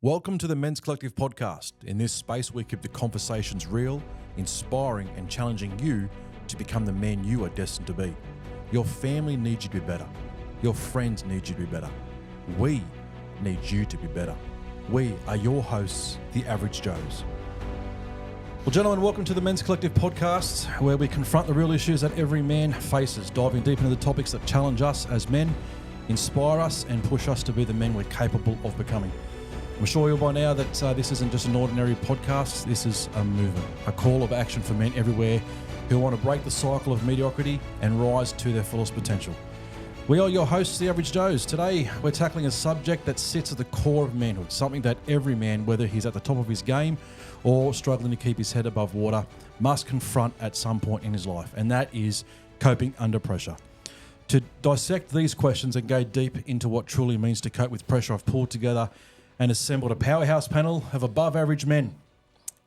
Welcome to the Men's Collective podcast. In this space, we keep the conversations real, inspiring, and challenging you to become the man you are destined to be. Your family needs you to be better. Your friends need you to be better. We need you to be better. We are your hosts, the Average Joes. Well, gentlemen, welcome to the Men's Collective podcast, where we confront the real issues that every man faces, diving deep into the topics that challenge us as men, inspire us, and push us to be the men we're capable of becoming. I'm sure you'll by now that this isn't just an ordinary podcast. This is a movement, a call of action for men everywhere who want to break the cycle of mediocrity and rise to their fullest potential. We are your hosts, the Average Joes. Today, we're tackling a subject that sits at the core of manhood, something that every man, whether he's at the top of his game or struggling to keep his head above water, must confront at some point in his life, and that is coping under pressure. To dissect these questions and go deep into what truly means to cope with pressure, I've pulled together and assembled a powerhouse panel of above average men,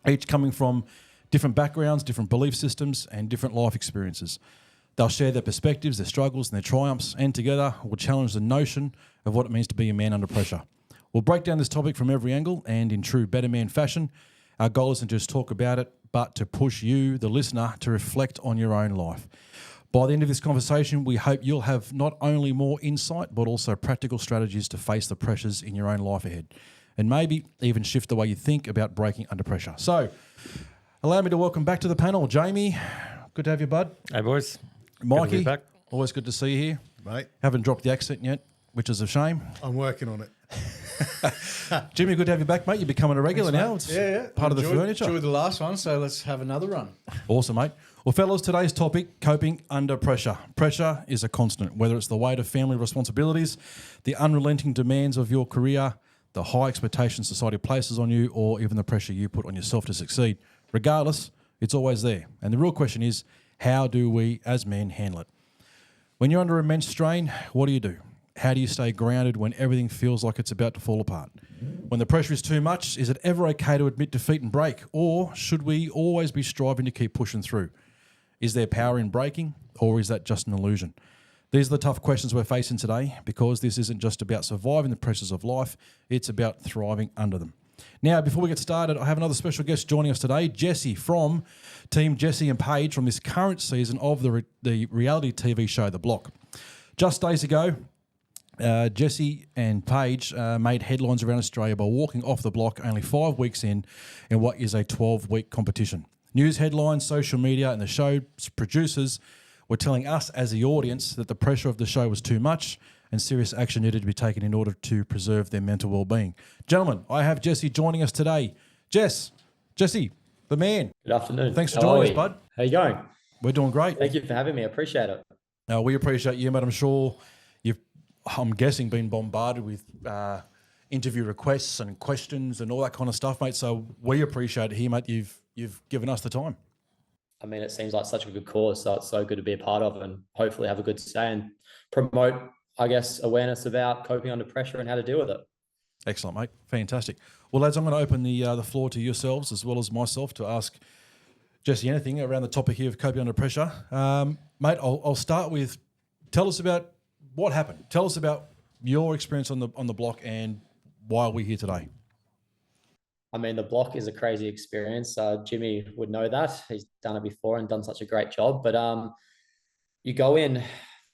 each coming from different backgrounds, different belief systems, and different life experiences. They'll share their perspectives, their struggles, and their triumphs, and together we'll challenge the notion of what it means to be a man under pressure. We'll break down this topic from every angle, and in true better man fashion, our goal isn't just talk about it, but to push you, the listener, to reflect on your own life. By the end of this conversation, we hope you'll have not only more insight, but also practical strategies to face the pressures in your own life ahead, and maybe even shift the way you think about breaking under pressure. So, allow me to welcome back to the panel, Jamie. Good to have you, bud. Hey, boys. Mikey, good to be back. Always good to see you here. Mate, Haven't dropped the accent yet, which is a shame. I'm working on it. Jimmy, good to have you back, mate. You're becoming a regular now. It's part of the furniture. Enjoyed the last one, so let's have another run. Awesome, mate. Well, fellas, today's topic, coping under pressure. Pressure is a constant, whether it's the weight of family responsibilities, the unrelenting demands of your career, the high expectations society places on you, or even the pressure you put on yourself to succeed. Regardless, it's always there. And the real question is, how do we as men handle it? When you're under immense strain, what do? How do you stay grounded when everything feels like it's about to fall apart? When the pressure is too much, is it ever okay to admit defeat and break? Or should we always be striving to keep pushing through? Is there power in breaking, or is that just an illusion? These are the tough questions we're facing today, because this isn't just about surviving the pressures of life, it's about thriving under them. Now, before we get started, I have another special guest joining us today, Jesse from Team Jesse and Paige from this current season of the reality TV show, The Block. Just days ago, Jesse and Paige made headlines around Australia by walking off the block only 5 weeks in what is a 12-week competition. News headlines, social media, and the show's producers were telling us as the audience that the pressure of the show was too much and serious action needed to be taken in order to preserve their mental well-being. Gentlemen, I have Jesse joining us today. Jesse, the man. Good afternoon. Thanks for joining us, bud. How you going? We're doing great. Thank you for having me. I appreciate it. We appreciate you, mate. I'm sure I'm guessing, been bombarded with interview requests and questions and all that kind of stuff, mate. So we appreciate it here, mate. You've given us the time. I mean, it seems like such a good cause, so it's so good to be a part of and hopefully have a good say and promote, I guess, awareness about coping under pressure and how to deal with it. Excellent, mate. Fantastic. Well, lads, I'm going to open the floor to yourselves as well as myself to ask Jesse anything around the topic here of coping under pressure. Mate, I'll start with, tell us about what happened. Tell us about your experience on the block and why we're here today. I mean, the block is a crazy experience. Jimmy would know that. He's done it before and done such a great job. But you go in,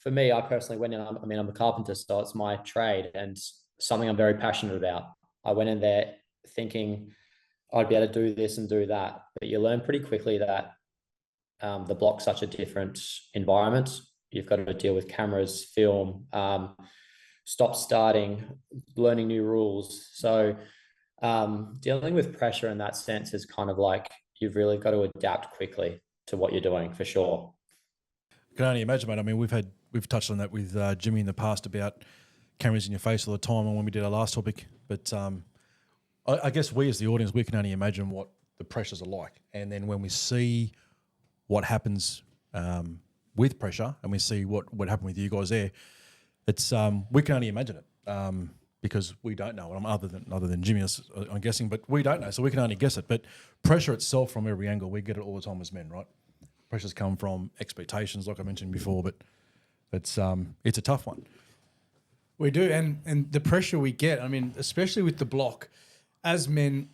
for me, I personally went in, I'm a carpenter, so it's my trade and something I'm very passionate about. I went in there thinking I'd be able to do this and do that. But you learn pretty quickly that the block's such a different environment. You've got to deal with cameras, film, stop starting, learning new rules. So dealing with pressure in that sense is kind of like you've really got to adapt quickly to what you're doing, for sure. I can only imagine, mate. I mean, we've touched on that with Jimmy in the past about cameras in your face all the time and when we did our last topic. But I guess we as the audience, we can only imagine what the pressures are like. And then when we see what happens with pressure and we see what happened with you guys there, it's we can only imagine it. Because we don't know, and other than Jimmy, I'm guessing, but we don't know, so we can only guess it. But pressure itself, from every angle, we get it all the time as men, right? Pressures come from expectations, like I mentioned before, but it's a tough one. We do, and the pressure we get, I mean, especially with the block, as men,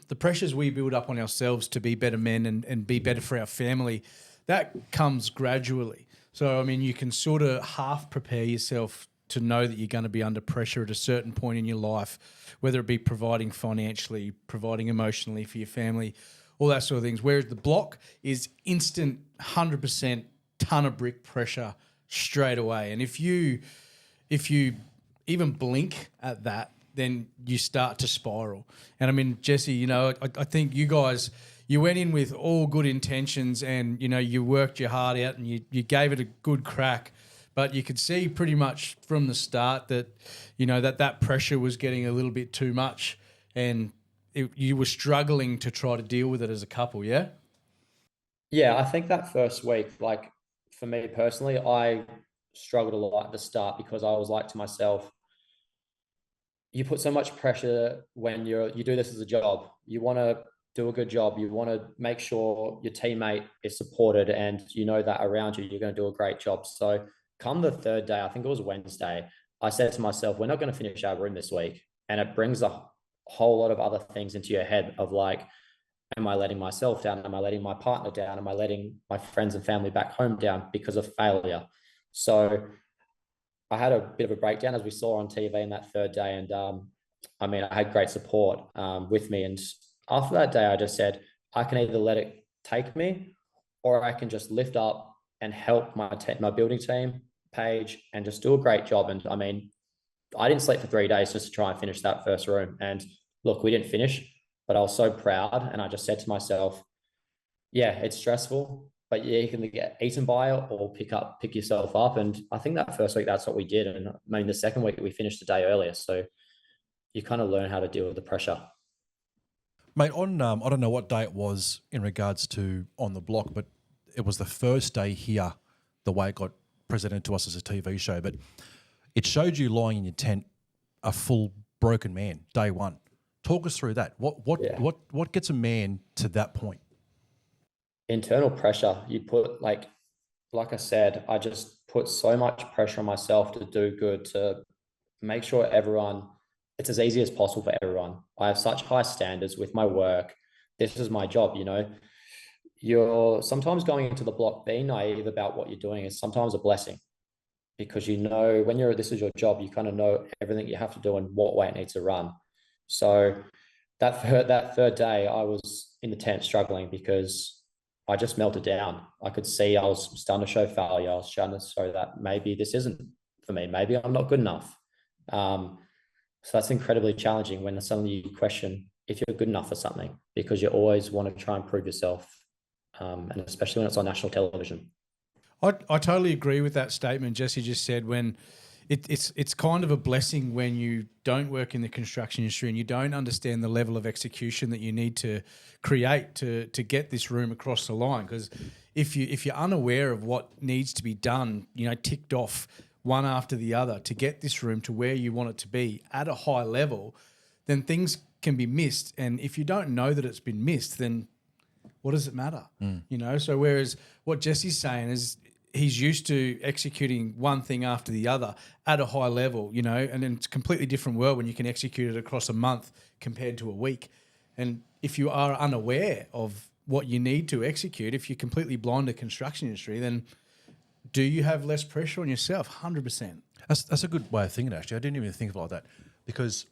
the pressures we build up on ourselves to be better men and be better for our family, that comes gradually. So, I mean, you can sort of half prepare yourself to know that you're going to be under pressure at a certain point in your life, whether it be providing financially, providing emotionally for your family, all that sort of things. Whereas the block is instant 100% ton of brick pressure straight away. And if you even blink at that, then you start to spiral. And I mean, Jesse, you know, I think you guys, you went in with all good intentions and, you know, you worked your heart out and you gave it a good crack. But you could see pretty much from the start that, you know, that pressure was getting a little bit too much and you were struggling to try to deal with it as a couple, yeah? Yeah, I think that first week, like for me personally, I struggled a lot at the start because I was like to myself, you put so much pressure when you do this as a job. You want to do a good job. You want to make sure your teammate is supported and you know that around you, you're going to do a great job. So come the third day, I think it was Wednesday, I said to myself, we're not going to finish our room this week. And it brings a whole lot of other things into your head of like, am I letting myself down? Am I letting my partner down? Am I letting my friends and family back home down because of failure? So I had a bit of a breakdown as we saw on TV in that third day. And I mean, I had great support with me. And after that day, I just said, I can either let it take me or I can just lift up and help my building team, Paige, and just do a great job. And I mean, I didn't sleep for 3 days just to try and finish that first room. And look, we didn't finish, but I was so proud. And I just said to myself, yeah, it's stressful, but yeah, you can get eaten by it or pick yourself up. And I think that first week, that's what we did. And I mean, the second week we finished a day earlier. So you kind of learn how to deal with the pressure. Mate, on I don't know what day it was in regards to on the block, but it was the first day here, the way it got presented to us as a TV show. But it showed you lying in your tent, a full broken man, day one. Talk us through that. What gets a man to that point? Internal pressure. You put like I said, I just put so much pressure on myself to do good, to make sure it's as easy as possible for everyone. I have such high standards with my work. This is my job, you know. You're sometimes going into the block, being naive about what you're doing is sometimes a blessing because you know when this is your job, you kind of know everything you have to do and what way it needs to run. So that third day, I was in the tent struggling because I just melted down. I could see I was starting to show failure. I was starting to show that maybe this isn't for me. Maybe I'm not good enough. So that's incredibly challenging when suddenly you question if you're good enough for something because you always want to try and prove yourself, and especially when it's on national television. I totally agree with that statement Jesse just said. When it's kind of a blessing when you don't work in the construction industry and you don't understand the level of execution that you need to create to get this room across the line. Because if you're unaware of what needs to be done, you know, ticked off one after the other to get this room to where you want it to be at a high level, then things can be missed. And if you don't know that it's been missed, then what does it matter? You know, so whereas what Jesse's saying is he's used to executing one thing after the other at a high level, you know, and then it's a completely different world when you can execute it across a month compared to a week. And if you are unaware of what you need to execute, if you're completely blind to construction industry, then do you have less pressure on yourself? 100%. That's a good way of thinking, actually. I didn't even think of it like that because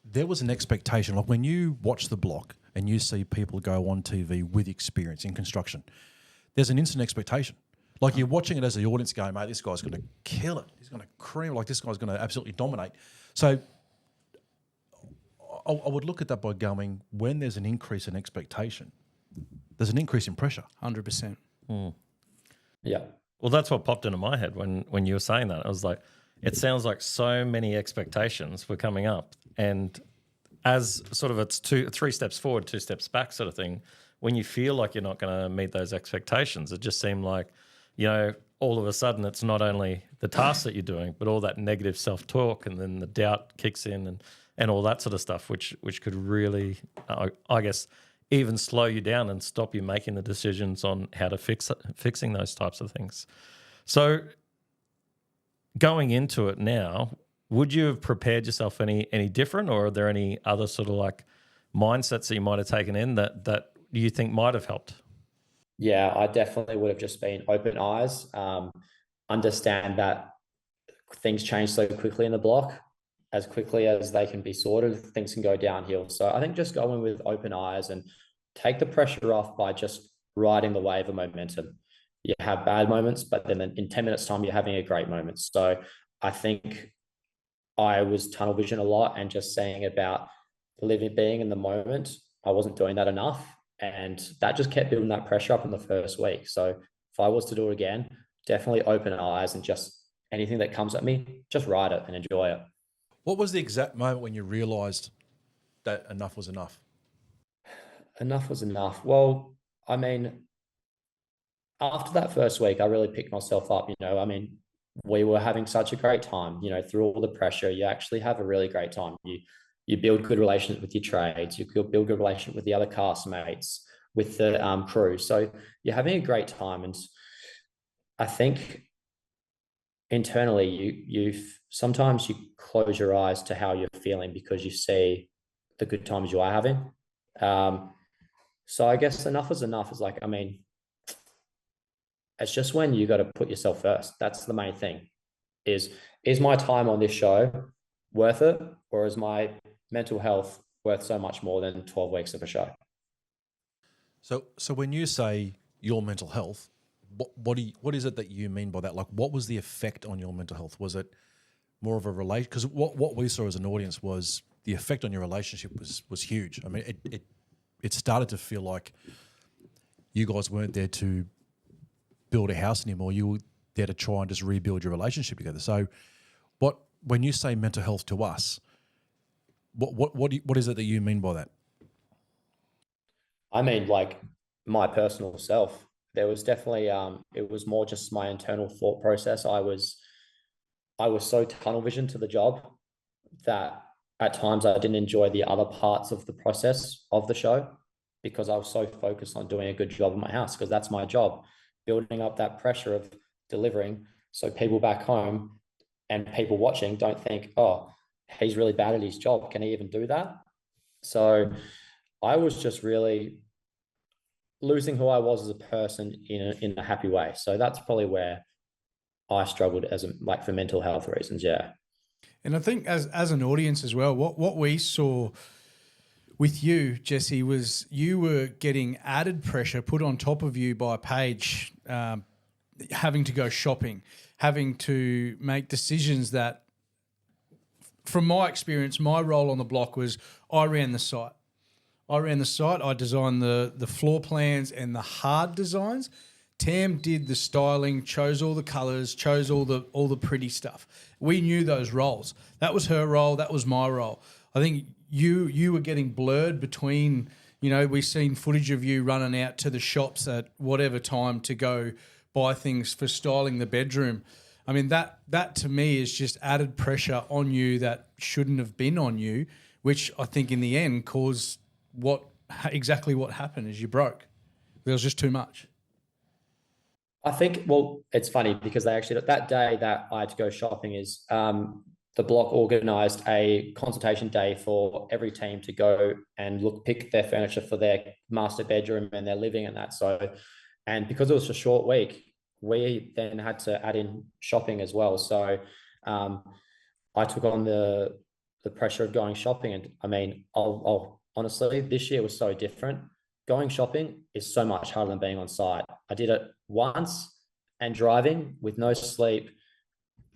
there was an expectation. Like when you watch The Block and you see people go on TV with experience in construction, there's an instant expectation. Like you're watching it as the audience going, mate, this guy's going to kill it. He's going to cream. Like this guy's going to absolutely dominate. So I would look at that by going, when there's an increase in expectation, there's an increase in pressure. 100%. Yeah. Well, that's what popped into my head when you were saying that. I was like, it sounds like so many expectations were coming up. And as sort of it's 3 steps forward, 2 steps back sort of thing, when you feel like you're not going to meet those expectations, it just seemed like, you know, all of a sudden it's not only the task that you're doing, but all that negative self-talk and then the doubt kicks in and all that sort of stuff, which could really, I guess, even slow you down and stop you making the decisions on how to fixing those types of things. So going into it now, would you have prepared yourself any different, or are there any other sort of like mindsets that you might have taken in that you think might have helped? Yeah, I definitely would have just been open eyes, understand that things change so quickly in the block. As quickly as they can be sorted, things can go downhill. So I think just going with open eyes and take the pressure off by just riding the wave of momentum. You have bad moments, but then in 10 minutes time, you're having a great moment. So I think I was tunnel vision a lot and just saying about being in the moment. I wasn't doing that enough. And that just kept building that pressure up in the first week. So if I was to do it again, definitely open eyes and just anything that comes at me, just ride it and enjoy it. What was the exact moment when you realised that enough was enough? Enough was enough. Well, I mean, after that first week, I really picked myself up. I mean, we were having such a great time. Through all the pressure, you actually have a really great time. You build good relations with your trades. You build good relations with the other castmates, with the crew. So you're having a great time, and I think internally, you sometimes you close your eyes to how you're feeling because you see the good times you are having. So I guess enough is enough. Is like, I mean, it's just when you got to put yourself first. That's the main thing. Is my time on this show worth it, or is my mental health worth so much more than 12 weeks of a show? So when you say your mental health, what is it that you mean by that? Like, what was the effect on your mental health? Was it more of a relation? Because what we saw as an audience was the effect on your relationship was huge. I mean, it started to feel like you guys weren't there to build a house anymore. You were there to try and just rebuild your relationship together. So, when you say mental health to us, what is it that you mean by that? I mean, like my personal self. There was definitely it was more just my internal thought process. I was so tunnel vision to the job that at times I didn't enjoy the other parts of the process of the show because I was so focused on doing a good job in my house, because that's my job, building up that pressure of delivering so people back home and people watching don't think, oh, he's really bad at his job. Can he even do that? So I was just really losing who I was as a person in a happy way. So that's probably where I struggled for mental health reasons. Yeah. And I think as an audience as well, what we saw with you, Jesse, was you were getting added pressure put on top of you by Paige, having to go shopping, having to make decisions that, from my experience, my role on the block was I ran the site. I designed the floor plans and the hard designs. Tam did the styling, chose all the colours, chose all the pretty stuff. We knew those roles. That was her role. That was my role. I think you were getting blurred between, we've seen footage of you running out to the shops at whatever time to go buy things for styling the bedroom. I mean, that to me is just added pressure on you that shouldn't have been on you, which I think in the end caused exactly what happened is you broke. There was just too much. I think, well, it's funny because they actually, that day that I had to go shopping is the block organised a consultation day for every team to go and pick their furniture for their master bedroom and their living and that. So, and because it was a short week, we then had to add in shopping as well. So I took on the pressure of going shopping. And I mean, I'll honestly, this year was so different. Going shopping is so much harder than being on site. I did it once, and driving with no sleep,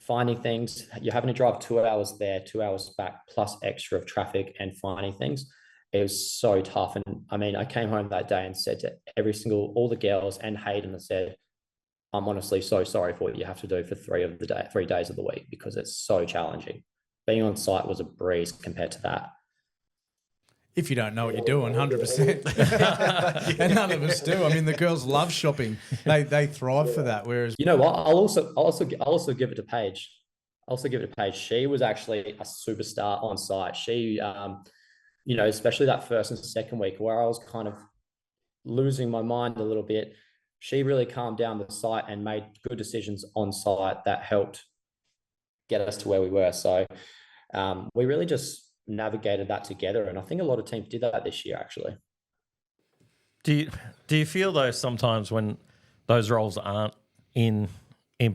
finding things. You're having to drive 2 hours there, 2 hours back, plus extra of traffic and finding things. It was so tough. And I mean, I came home that day and said to all the girls and Hayden, I said, I'm honestly so sorry for what you have to do for 3 days of the week, because it's so challenging. Being on site was a breeze compared to that. If you don't know what you're doing, 100%. And none of us do. I mean, the girls love shopping. They thrive for that. Whereas, you know what? I'll also give it to Paige. She was actually a superstar on site. She, especially that first and second week where I was kind of losing my mind a little bit, she really calmed down the site and made good decisions on site that helped get us to where we were. So we really just navigated that together. And I think a lot of teams did that this year, actually. Do you feel though sometimes when those roles aren't in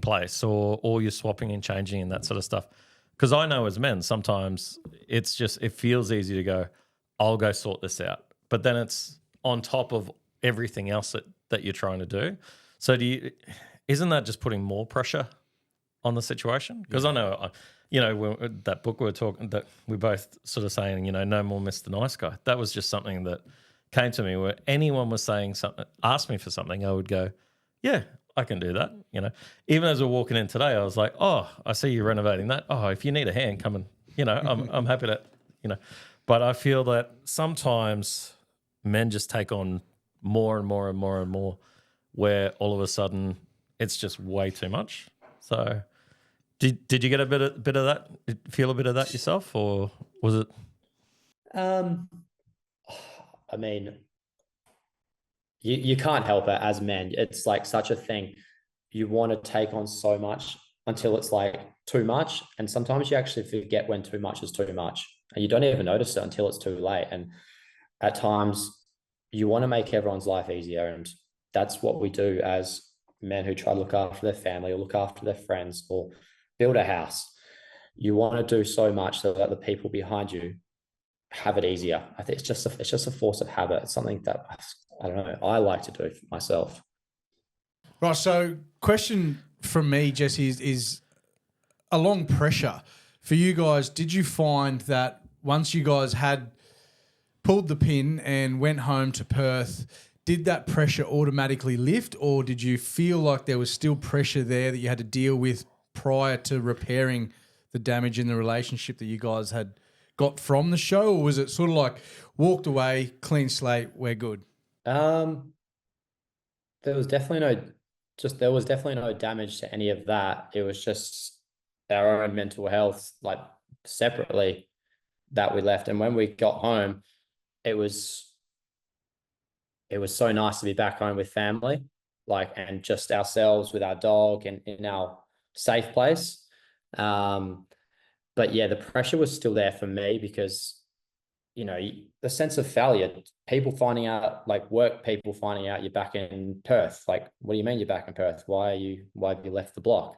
place, or you're swapping and changing and that sort of stuff? Because I know as men sometimes it feels easy to go, I'll go sort this out, but then it's on top of everything else that you're trying to do. So isn't that just putting more pressure on the situation? Because I know, that book we were talking, that we both sort of saying, no more Mr. Nice Guy. That was just something that came to me where anyone was saying something, asked me for something, I would go, yeah, I can do that. Even as we're walking in today, I was like, oh, I see you renovating that. Oh, if you need a hand, come and, I'm happy to, But I feel that sometimes men just take on more and more and more and more, where all of a sudden it's just way too much. So did you get a bit of that, feel a bit of that yourself, or was it? I mean, you can't help it as men. It's like such a thing. You want to take on so much until it's like too much. And sometimes you actually forget when too much is too much. And you don't even notice it until it's too late. And at times you want to make everyone's life easier. And that's what we do as men who try to look after their family or look after their friends or build a house. You want to do so much so that the people behind you have it easier. I think it's just a force of habit. It's something that, I don't know, I like to do for myself. Right. So question from me, Jesse, is along pressure for you guys. Did you find that once you guys had pulled the pin and went home to Perth, did that pressure automatically lift, or did you feel like there was still pressure there that you had to deal with prior to repairing the damage in the relationship that you guys had got from the show? Or was it sort of like walked away, clean slate, we're good? There was definitely no damage to any of that. It was just our own mental health, like separately, that we left. And when we got home, it was so nice to be back home with family, like, and just ourselves with our dog and in our safe place. But yeah, the pressure was still there for me because, the sense of failure, people finding out, like work people finding out you're back in Perth. Like, what do you mean you're back in Perth? Why have you left the block?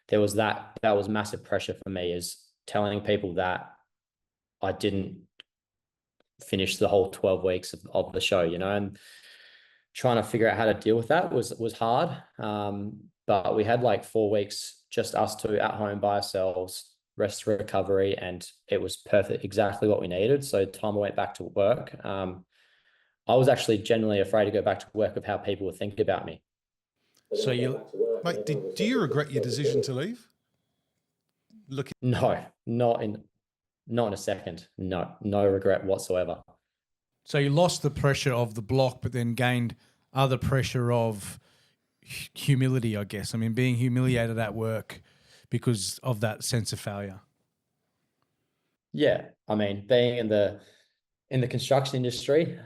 There was that was massive pressure for me, is telling people that I didn't finish the whole 12 weeks of the show, and trying to figure out how to deal with that was hard. But we had like 4 weeks, just us two at home by ourselves, rest, recovery, and it was perfect, exactly what we needed. So time I went back to work, I was actually genuinely afraid to go back to work of how people would think about me. So mate, do you regret your decision to leave? No, not in a second. No regret whatsoever. So you lost the pressure of the block, but then gained other pressure of humility, I guess. I mean, being humiliated at work because of that sense of failure. Yeah, I mean, being in the construction industry,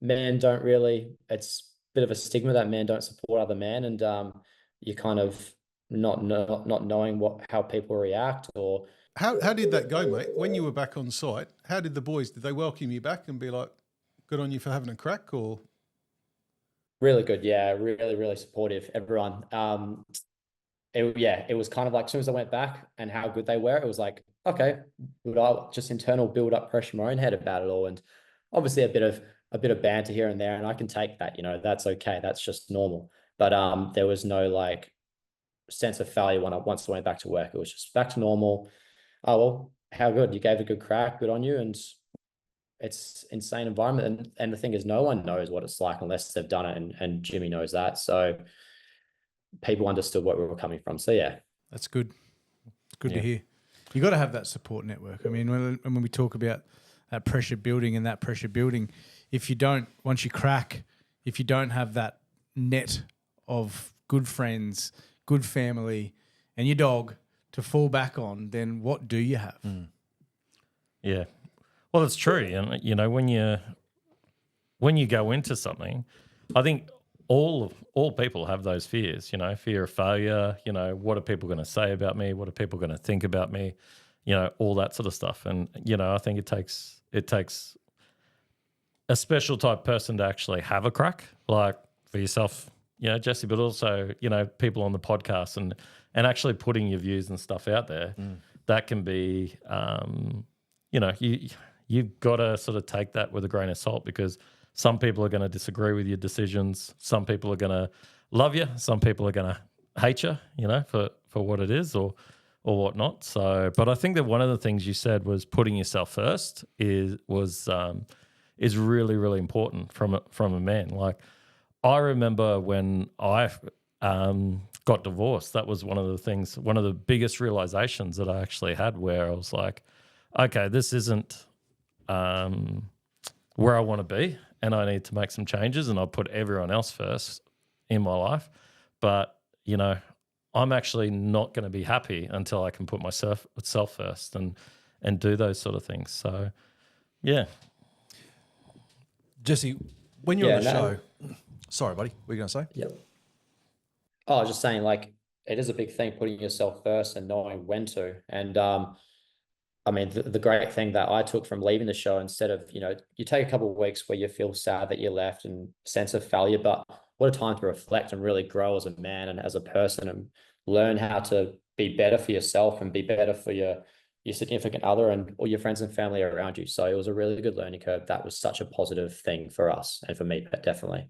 men don't really. It's a bit of a stigma that men don't support other men, and you kind of not knowing how people react. Or how did that go, mate? When you were back on site, how did the boys? Did they welcome you back and be like, "Good on you for having a crack"? Or really good, yeah, really, really supportive. Everyone. It was kind of like, as soon as I went back and how good they were, it was like, okay, would I just internal build up pressure in my own head about it all, and obviously a bit of banter here and there, and I can take that, that's okay, that's just normal. But there was no like sense of failure once I went back to work. It was just back to normal. Oh well, how good, you gave a good crack, good on you. And it's insane environment, and the thing is, no one knows what it's like unless they've done it, and Jimmy knows that. So people understood where we were coming from. So yeah, that's good. It's good to hear. You got to have that support network. I mean, when we talk about that pressure building, if you don't, once you crack, if you don't have that net of good friends, good family, and your dog to fall back on, then what do you have? Yeah, well, it's true. And when you go into something, I think all people have those fears. Fear of failure. What are people going to say about me? What are people going to think about me? all that sort of stuff. And, I think it takes a special type person to actually have a crack, like for yourself, Jesse, but also, people on the podcast and actually putting your views and stuff out there. That can be, you've got to sort of take that with a grain of salt, because some people are going to disagree with your decisions. Some people are going to love you. Some people are going to hate you, for what it is or whatnot. So, but I think that one of the things you said was putting yourself first is really, really important from a man. Like, I remember when I got divorced, that was one of the biggest realizations that I actually had, where I was like, okay, this isn't where I want to be, and I need to make some changes, and I put everyone else first in my life. But, I'm actually not going to be happy until I can put myself first and do those sort of things. So, yeah. Jesse, when you're on the show, sorry, buddy, what were you going to say? Yep. Oh, I was just saying, like, it is a big thing, putting yourself first and knowing when to. And I mean, the great thing that I took from leaving the show, instead of, you take a couple of weeks where you feel sad that you left and sense of failure, but what a time to reflect and really grow as a man and as a person, and learn how to be better for yourself and be better for your significant other and all your friends and family around you. So it was a really good learning curve. That was such a positive thing for us and for me, definitely.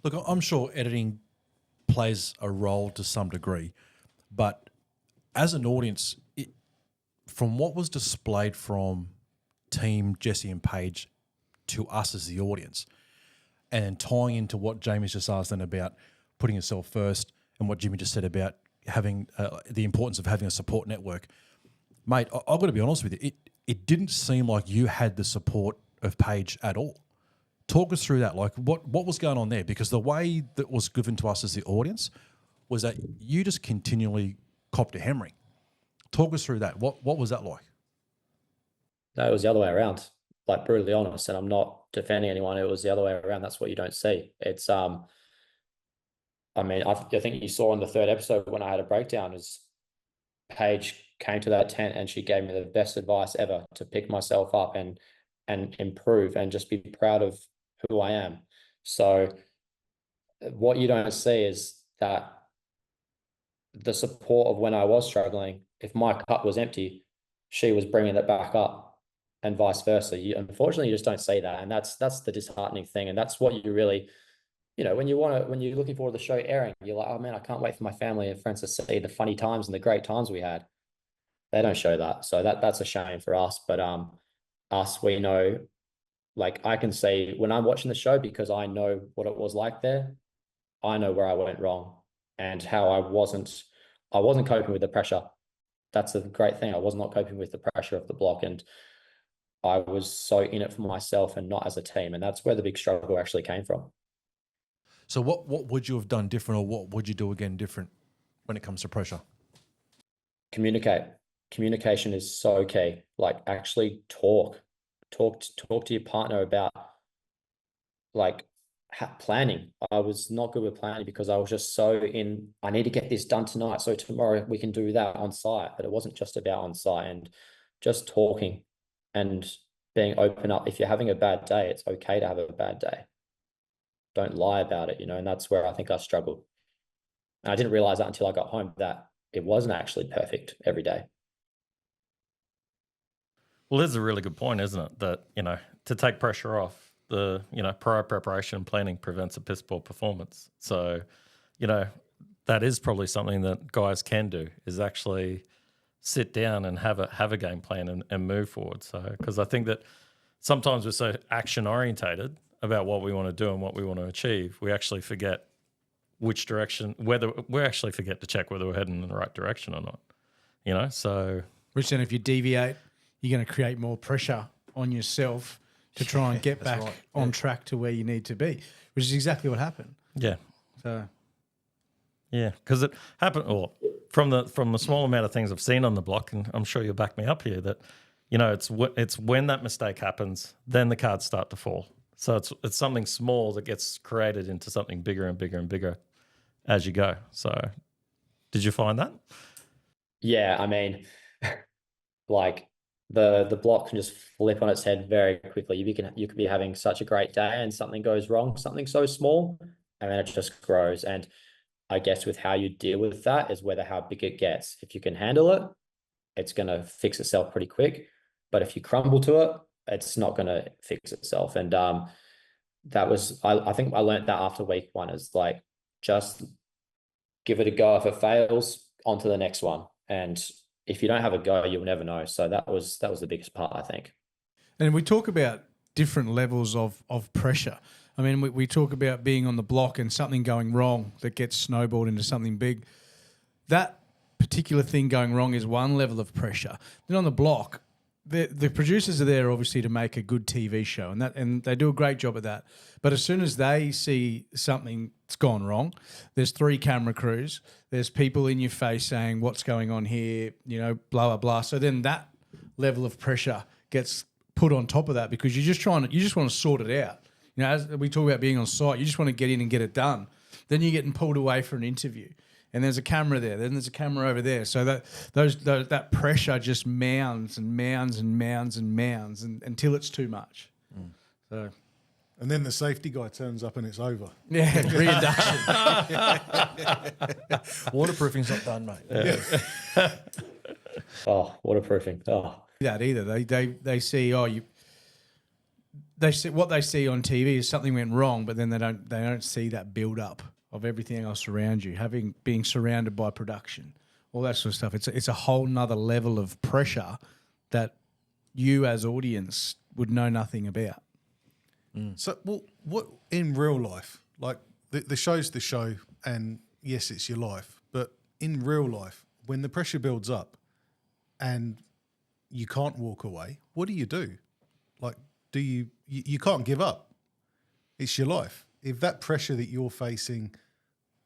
Look, I'm sure editing plays a role to some degree, but as an audience, from what was displayed from Team Jesse and Paige to us as the audience, and tying into what Jamie's just asked then about putting yourself first, and what Jimmy just said about having the importance of having a support network, mate, I've got to be honest with you, it didn't seem like you had the support of Paige at all. Talk us through that. Like, what was going on there? Because the way that was given to us as the audience was that you just continually copped a hammering. Talk us through that. What was that like? No, it was the other way around, like, brutally honest. And I'm not defending anyone. It was the other way around. That's what you don't see. It's, I mean, I think you saw in the third episode when I had a breakdown, is Paige came to that tent and she gave me the best advice ever to pick myself up and improve and just be proud of who I am. So what you don't see is that the support of when I was struggling, if my cup was empty, she was bringing it back up, and vice versa. Unfortunately, you just don't see that. And that's the disheartening thing. And that's what you really, when you're looking forward to the show airing, you're like, oh man, I can't wait for my family and friends to see the funny times and the great times we had. They don't show that. So that's a shame for us. But we know, like, I can see when I'm watching the show, because I know what it was like there, I know where I went wrong and how I wasn't coping with the pressure. That's the great thing. I was not coping with the pressure of the block, and I was so in it for myself and not as a team. And that's where the big struggle actually came from. So what would you have done different, or what would you do again different when it comes to pressure? Communicate. Communication is so key. Like, actually talk to your partner about, like, planning. I was not good with planning because I was just so in, I need to get this done tonight, so tomorrow we can do that on site. But it wasn't just about on site, and just talking and being open up. If you're having a bad day, it's okay to have a bad day. Don't lie about it, and that's where I think I struggled. And I didn't realize that until I got home, that it wasn't actually perfect every day. Well, there's a really good point, isn't it? That, to take pressure off, the, prior preparation and planning prevents a piss poor performance. So, that is probably something that guys can do, is actually sit down and have a game plan and move forward. So, because I think that sometimes we're so action orientated about what we want to do and what we want to achieve, we actually forget which direction, we actually forget to check whether we're heading in the right direction or not, so. Which then, if you deviate, you're going to create more pressure on yourself to try and get back on track to where you need to be, which is exactly what happened. Yeah. So. Yeah, because it happened, or from the small amount of things I've seen on the block, and I'm sure you'll back me up here, that, it's when that mistake happens, then the cards start to fall. So it's something small that gets created into something bigger and bigger and bigger as you go. So did you find that? Yeah, I mean, like the block can just flip on its head very quickly. You could be having such a great day and something goes wrong, something so small, and then it just grows. And I guess with how you deal with that is whether how big it gets. If you can handle it, it's going to fix itself pretty quick. But if you crumble to it, it's not going to fix itself. And that was, I think I learned that after week one, is like, just give it a go. If it fails, on to the next one. And if you don't have a go, you'll never know. So that was the biggest part, I think. And we talk about different levels of pressure. I mean, we talk about being on the block and something going wrong that gets snowballed into something big. That particular thing going wrong is one level of pressure. Then on the block, the producers are there obviously to make a good TV show, and they do a great job at that. But as soon as they see something that's gone wrong, there's 3 camera crews, there's people in your face saying what's going on here, blah, blah, blah. So then that level of pressure gets put on top of that, because you just want to sort it out. As we talk about being on site, you just want to get in and get it done. Then you're getting pulled away for an interview, and there's a camera there. Then there's a camera over there. So that pressure just mounds and mounds and mounds and mounds until it's too much. So, And then the safety guy turns up and it's over. yeah, reinduction. Waterproofing's not done, mate. Oh, waterproofing. Oh, That either they see they see what they see on TV is something went wrong, but then they don't see that build up of everything else around you, being surrounded by production, all that sort of stuff. It's a whole nother level of pressure that you as audience would know nothing about. So, well, what in real life, like the show's the show, and yes, it's your life, but in real life, when the pressure builds up and you can't walk away, what do you do? Like, you can't give up. It's your life. If that pressure that you're facing,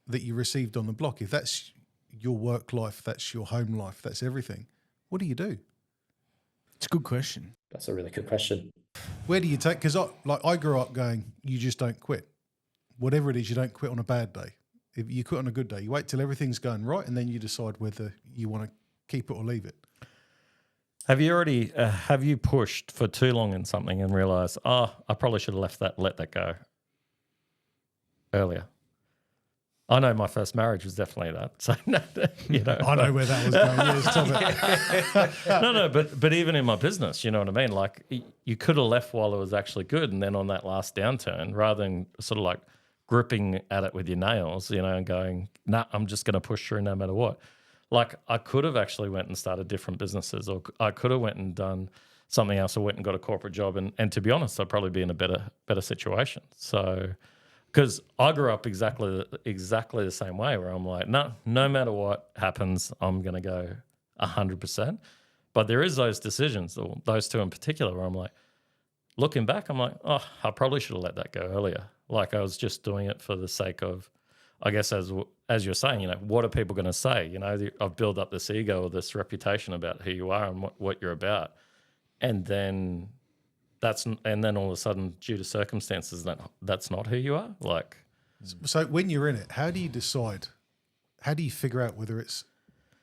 that you received on the block, if that's your work life, that's your home life, that's everything, what do you do? It's a good question. that's a really good question. Where do you take? Because I grew up going, you just don't quit. Whatever it is, you don't quit on a bad day. If you quit on a good day, you wait till everything's going right, and then you decide whether you want to keep it or leave it. Have you pushed for too long in something and realised, I probably should have let that go earlier? I know my first marriage was definitely that. So I know where that was going. Yes, stop it. no, but even in my business, you know what I mean? Like, you could have left while it was actually good, and then on that last downturn, rather than sort of like gripping at it with your nails, and going, nah, I'm just going to push through no matter what. Like, I could have actually went and started different businesses, or I could have went and done something else, or went and got a corporate job. And to be honest, I'd probably be in a better situation. So, because I grew up exactly the same way, where I'm like, no matter what happens, I'm going to go 100%. But there is those decisions, or those two in particular, where I'm like, looking back, I'm like, I probably should have let that go earlier. Like, I was just doing it for the sake of, I guess, as you're saying, what are people going to say? I've built up this ego or this reputation about who you are and what you're about, and then all of a sudden, due to circumstances, that's not who you are. Like, So when you're in it, how do you decide? How do you figure out whether it's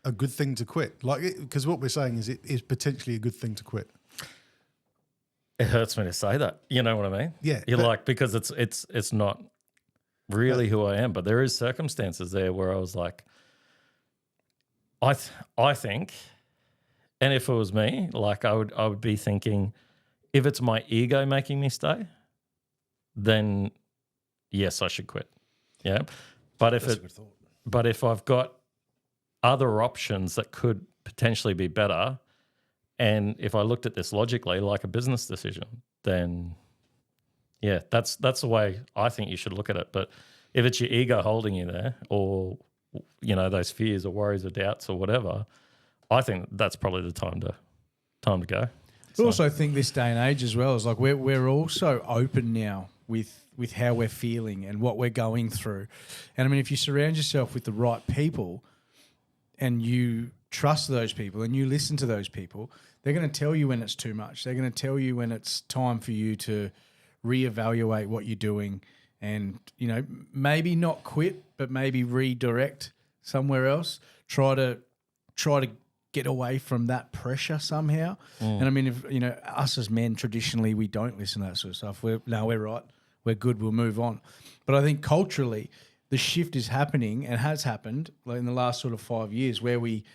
a good thing to quit? Like, because what we're saying is it is potentially a good thing to quit. it hurts me to say that. You know what I mean? Yeah, You're but- like, because it's not really who I am, but there is circumstances there where I was like, I think, and if it was me, like, I would be thinking, if it's my ego making me stay, then yes, I should quit. Yeah, but if I've got other options that could potentially be better, and if I looked at this logically, like a business decision, then yeah, that's the way I think you should look at it. But if it's your ego holding you there, or those fears or worries or doubts or whatever, I think that's probably the time to go. I also think this day and age as well is like we're all so open now with how we're feeling and what we're going through. And I mean, if you surround yourself with the right people and you trust those people and you listen to those people, they're going to tell you when it's too much. They're going to tell you when it's time for you to reevaluate what you're doing and, maybe not quit, but maybe redirect somewhere else. Try to get away from that pressure somehow. And I mean, if you know, us as men traditionally, we don't listen to that sort of stuff. We're right, we're good, we'll move on. But I think culturally, the shift is happening and has happened like in the last sort of 5 years, where we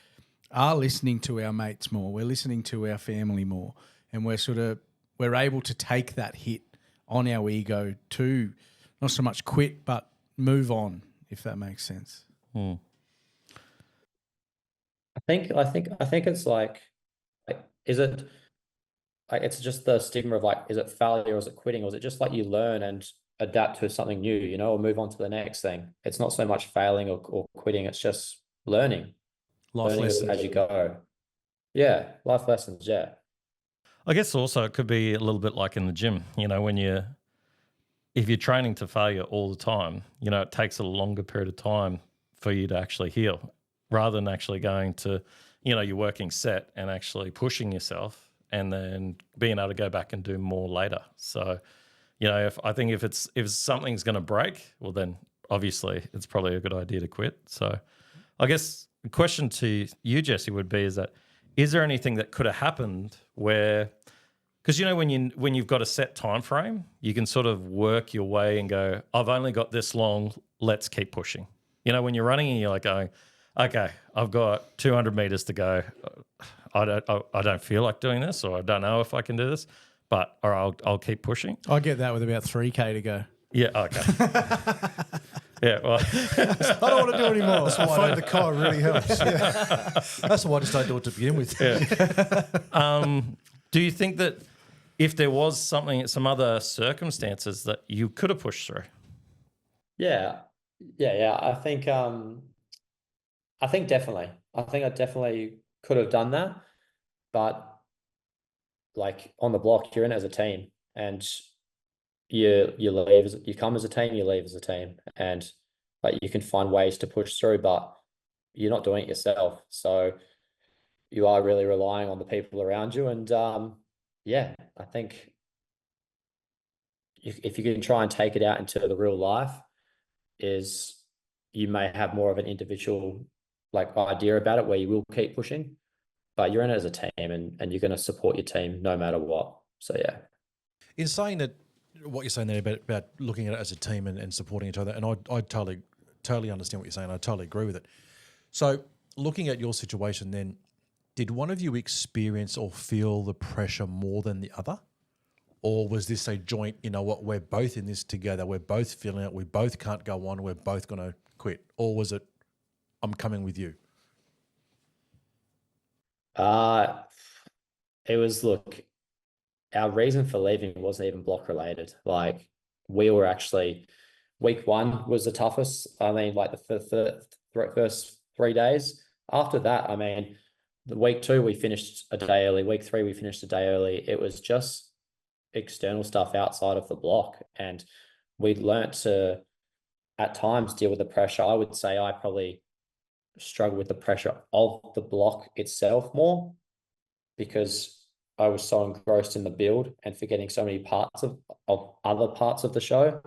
are listening to our mates more, we're listening to our family more, and we're able to take that hit on our ego to not so much quit, but move on, if that makes sense. I think it's like is it like it's just the stigma of like, is it failure or is it quitting, or is it just like you learn and adapt to something new, you know, or move on to the next thing? It's not so much failing or quitting, it's just learning. Life Learning lessons. as you go. Yeah, life lessons, yeah. I guess also it could be a little bit like in the gym, you know, if you're training to failure all the time, you know, it takes a longer period of time for you to actually heal, rather than actually going to, you know, you're working set and actually pushing yourself and then being able to go back and do more later. So, you know, if something's going to break, well, then obviously it's probably a good idea to quit. So I guess the question to you, Jesse, would be is there anything that could have happened where, because, you know, when you've got a set time frame, you can sort of work your way and go, I've only got this long, let's keep pushing. You know, when you're running and you're like going, okay, I've got 200 meters to go. I don't feel like doing this, or I don't know if I can do this, but I'll keep pushing. I get that with about 3K to go. Yeah, okay. Yeah, well, I don't want to do it anymore. That's why the car really helps. Yeah. That's why I just don't do it to begin with. Yeah. Do you think that if there was some other circumstances that you could have pushed through? Yeah. I think definitely. I think I definitely could have done that, but like on the block, you're in as a team, and you come as a team, you leave as a team, and like you can find ways to push through, but you're not doing it yourself. So you are really relying on the people around you, and yeah, I think if you can try and take it out into the real life, is you may have more of an individual like idea about it where you will keep pushing, but you're in it as a team, and you're going to support your team no matter what. So yeah. In saying that, what you're saying there about looking at it as a team and supporting each other, and I totally understand what you're saying. I totally agree with it. So looking at your situation then, did one of you experience or feel the pressure more than the other? Or was this a joint, you know what, we're both in this together, we're both feeling it, we both can't go on, we're both going to quit? Or was it, I'm coming with you? It was, look, our reason for leaving wasn't even block related. Like, we were actually, week 1 was the toughest. I mean, like the first 3 days. After that, I mean, the week 2 we finished a day early. Week 3 we finished a day early. It was just external stuff outside of the block, and we learnt to at times deal with the pressure. I would say I probably struggled with the pressure of the block itself more, because I was so engrossed in the build and forgetting so many parts of other parts of the show.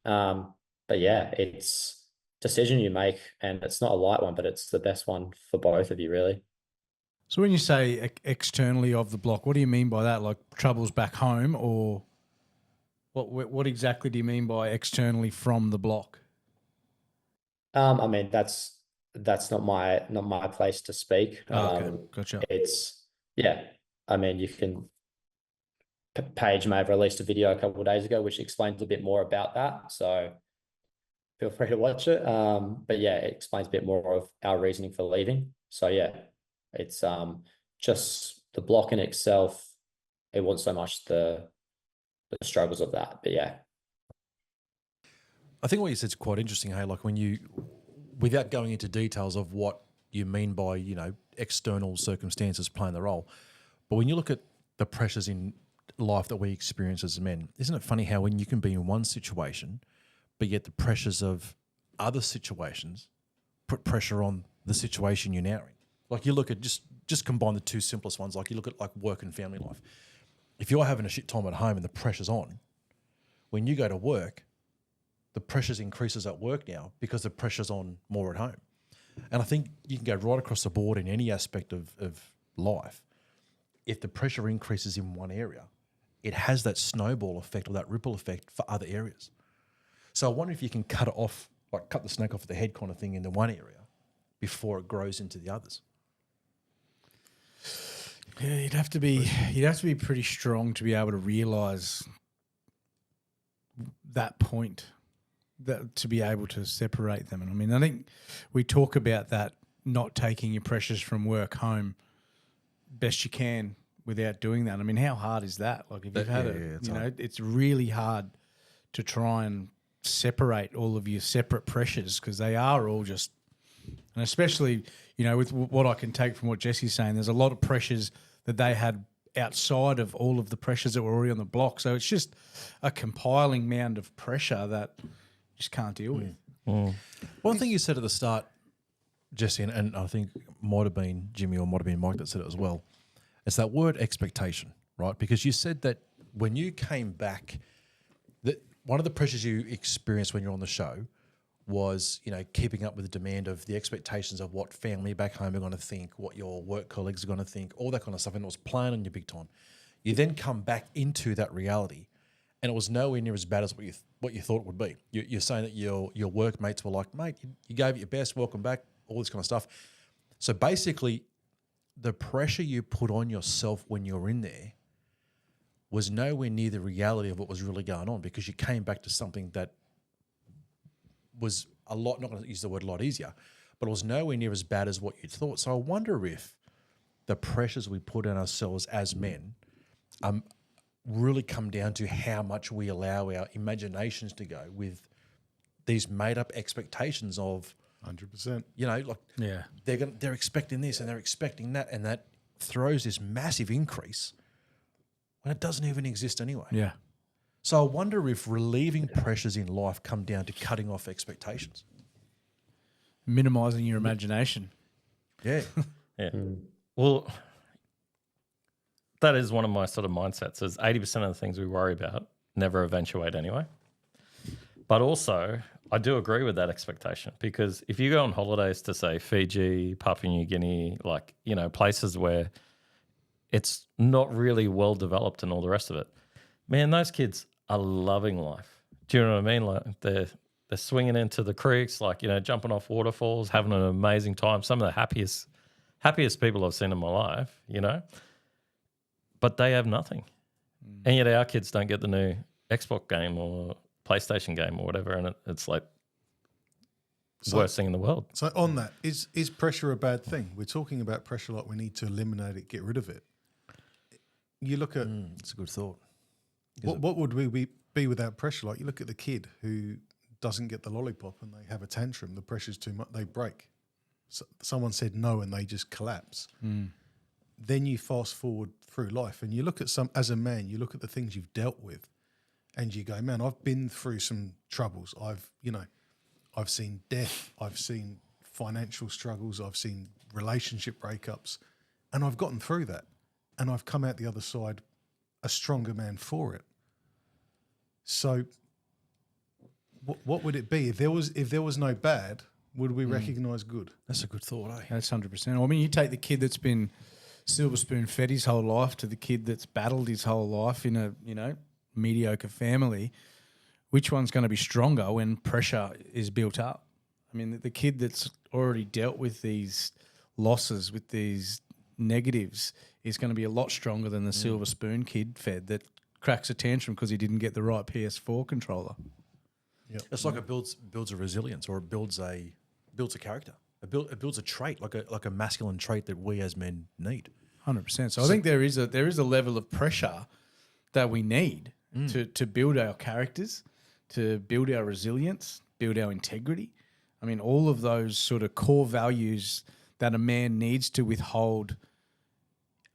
But yeah, it's a decision you make, and it's not a light one, but it's the best one for both of you, really. So when you say externally of the block, what do you mean by that? Like troubles back home, or what exactly do you mean by externally from the block? I mean, that's not my place to speak. Okay, gotcha. It's, yeah, I mean, you can, Paige may have released a video a couple of days ago which explains a bit more about that, so feel free to watch it. But yeah, it explains a bit more of our reasoning for leaving. So yeah, it's just the block in itself. It wasn't so much the struggles of that, but yeah. I think what you said is quite interesting, hey, like when you, without going into details of what you mean by, you know, external circumstances playing the role, but when you look at the pressures in life that we experience as men, isn't it funny how when you can be in one situation, but yet the pressures of other situations put pressure on the situation you're now in? Like you look at, just combine the two simplest ones, like you look at like work and family life. If you're having a shit time at home and the pressure's on, when you go to work, the pressures increases at work now because the pressure's on more at home. And I think you can go right across the board in any aspect of life. If the pressure increases in one area, it has that snowball effect or that ripple effect for other areas. So I wonder if you can cut it off, like cut the snake off the head kind of thing into one area before it grows into the others. Yeah, you'd have to be pretty strong to be able to realise that point, that to be able to separate them. And I mean, I think we talk about that, not taking your pressures from work home best you can without doing that. I mean, how hard is that? Like if you've had it's really hard to try and separate all of your separate pressures because they are all just, and especially, with what I can take from what Jesse's saying, there's a lot of pressures that they had outside of all of the pressures that were already on the block. So it's just a compiling mound of pressure that you just can't deal with. One thing you said at the start, Jesse, and I think might have been Jimmy or might have been Mike that said it as well, it's that word expectation, right? Because you said that when you came back, that one of the pressures you experienced when you're on the show was, keeping up with the demand of the expectations of what family back home are going to think, what your work colleagues are going to think, all that kind of stuff, and it was playing on you big time. You then come back into that reality, and it was nowhere near as bad as what you thought it would be. You're saying that your workmates were like, mate, you gave it your best, welcome back, all this kind of stuff. So basically, the pressure you put on yourself when you're in there was nowhere near the reality of what was really going on because you came back to something that was a lot, not going to use the word a lot easier, but it was nowhere near as bad as what you'd thought. So I wonder if the pressures we put on ourselves as men really come down to how much we allow our imaginations to go with these made-up expectations of 100%. They're expecting this and they're expecting that, and that throws this massive increase when it doesn't even exist anyway. Yeah. So I wonder if relieving pressures in life come down to cutting off expectations. Minimising your imagination. Yeah. Yeah. Well, that is one of my sort of mindsets is 80% of the things we worry about never eventuate anyway. But also, I do agree with that expectation because if you go on holidays to, say, Fiji, Papua New Guinea, places where it's not really well developed and all the rest of it, man, those kids are loving life. Do you know what I mean? Like they're swinging into the creeks, jumping off waterfalls, having an amazing time. Some of the happiest people I've seen in my life, but they have nothing. And yet our kids don't get the new Xbox game or PlayStation game or whatever, and it's like worst thing in the world. So on that, is pressure a bad thing? We're talking about pressure like we need to eliminate it, get rid of it. You look at... It's a good thought. What would we be without pressure? Like you look at the kid who doesn't get the lollipop and they have a tantrum, the pressure's too much, they break. So someone said no and they just collapse. Then you fast forward through life and you look at as a man, you look at the things you've dealt with and you go, man, I've been through some troubles. I've seen death, I've seen financial struggles, I've seen relationship breakups, and I've gotten through that. And I've come out the other side a stronger man for it. So what would it be? If there was no bad, would we recognise good? That's a good thought, eh? That's 100%. I mean, you take the kid that's been silver spoon fed his whole life to the kid that's battled his whole life in a, mediocre family. Which one's going to be stronger when pressure is built up? I mean, the kid that's already dealt with these losses, with these negatives, is going to be a lot stronger than the silver spoon kid fed that cracks a tantrum because he didn't get the right PS4 controller. Yep. It's like it builds a resilience, or it builds a character. It builds a trait, like a masculine trait that we as men need. 100%. So I think there is a level of pressure that we need to build our characters, to build our resilience, build our integrity. I mean, all of those sort of core values that a man needs to withhold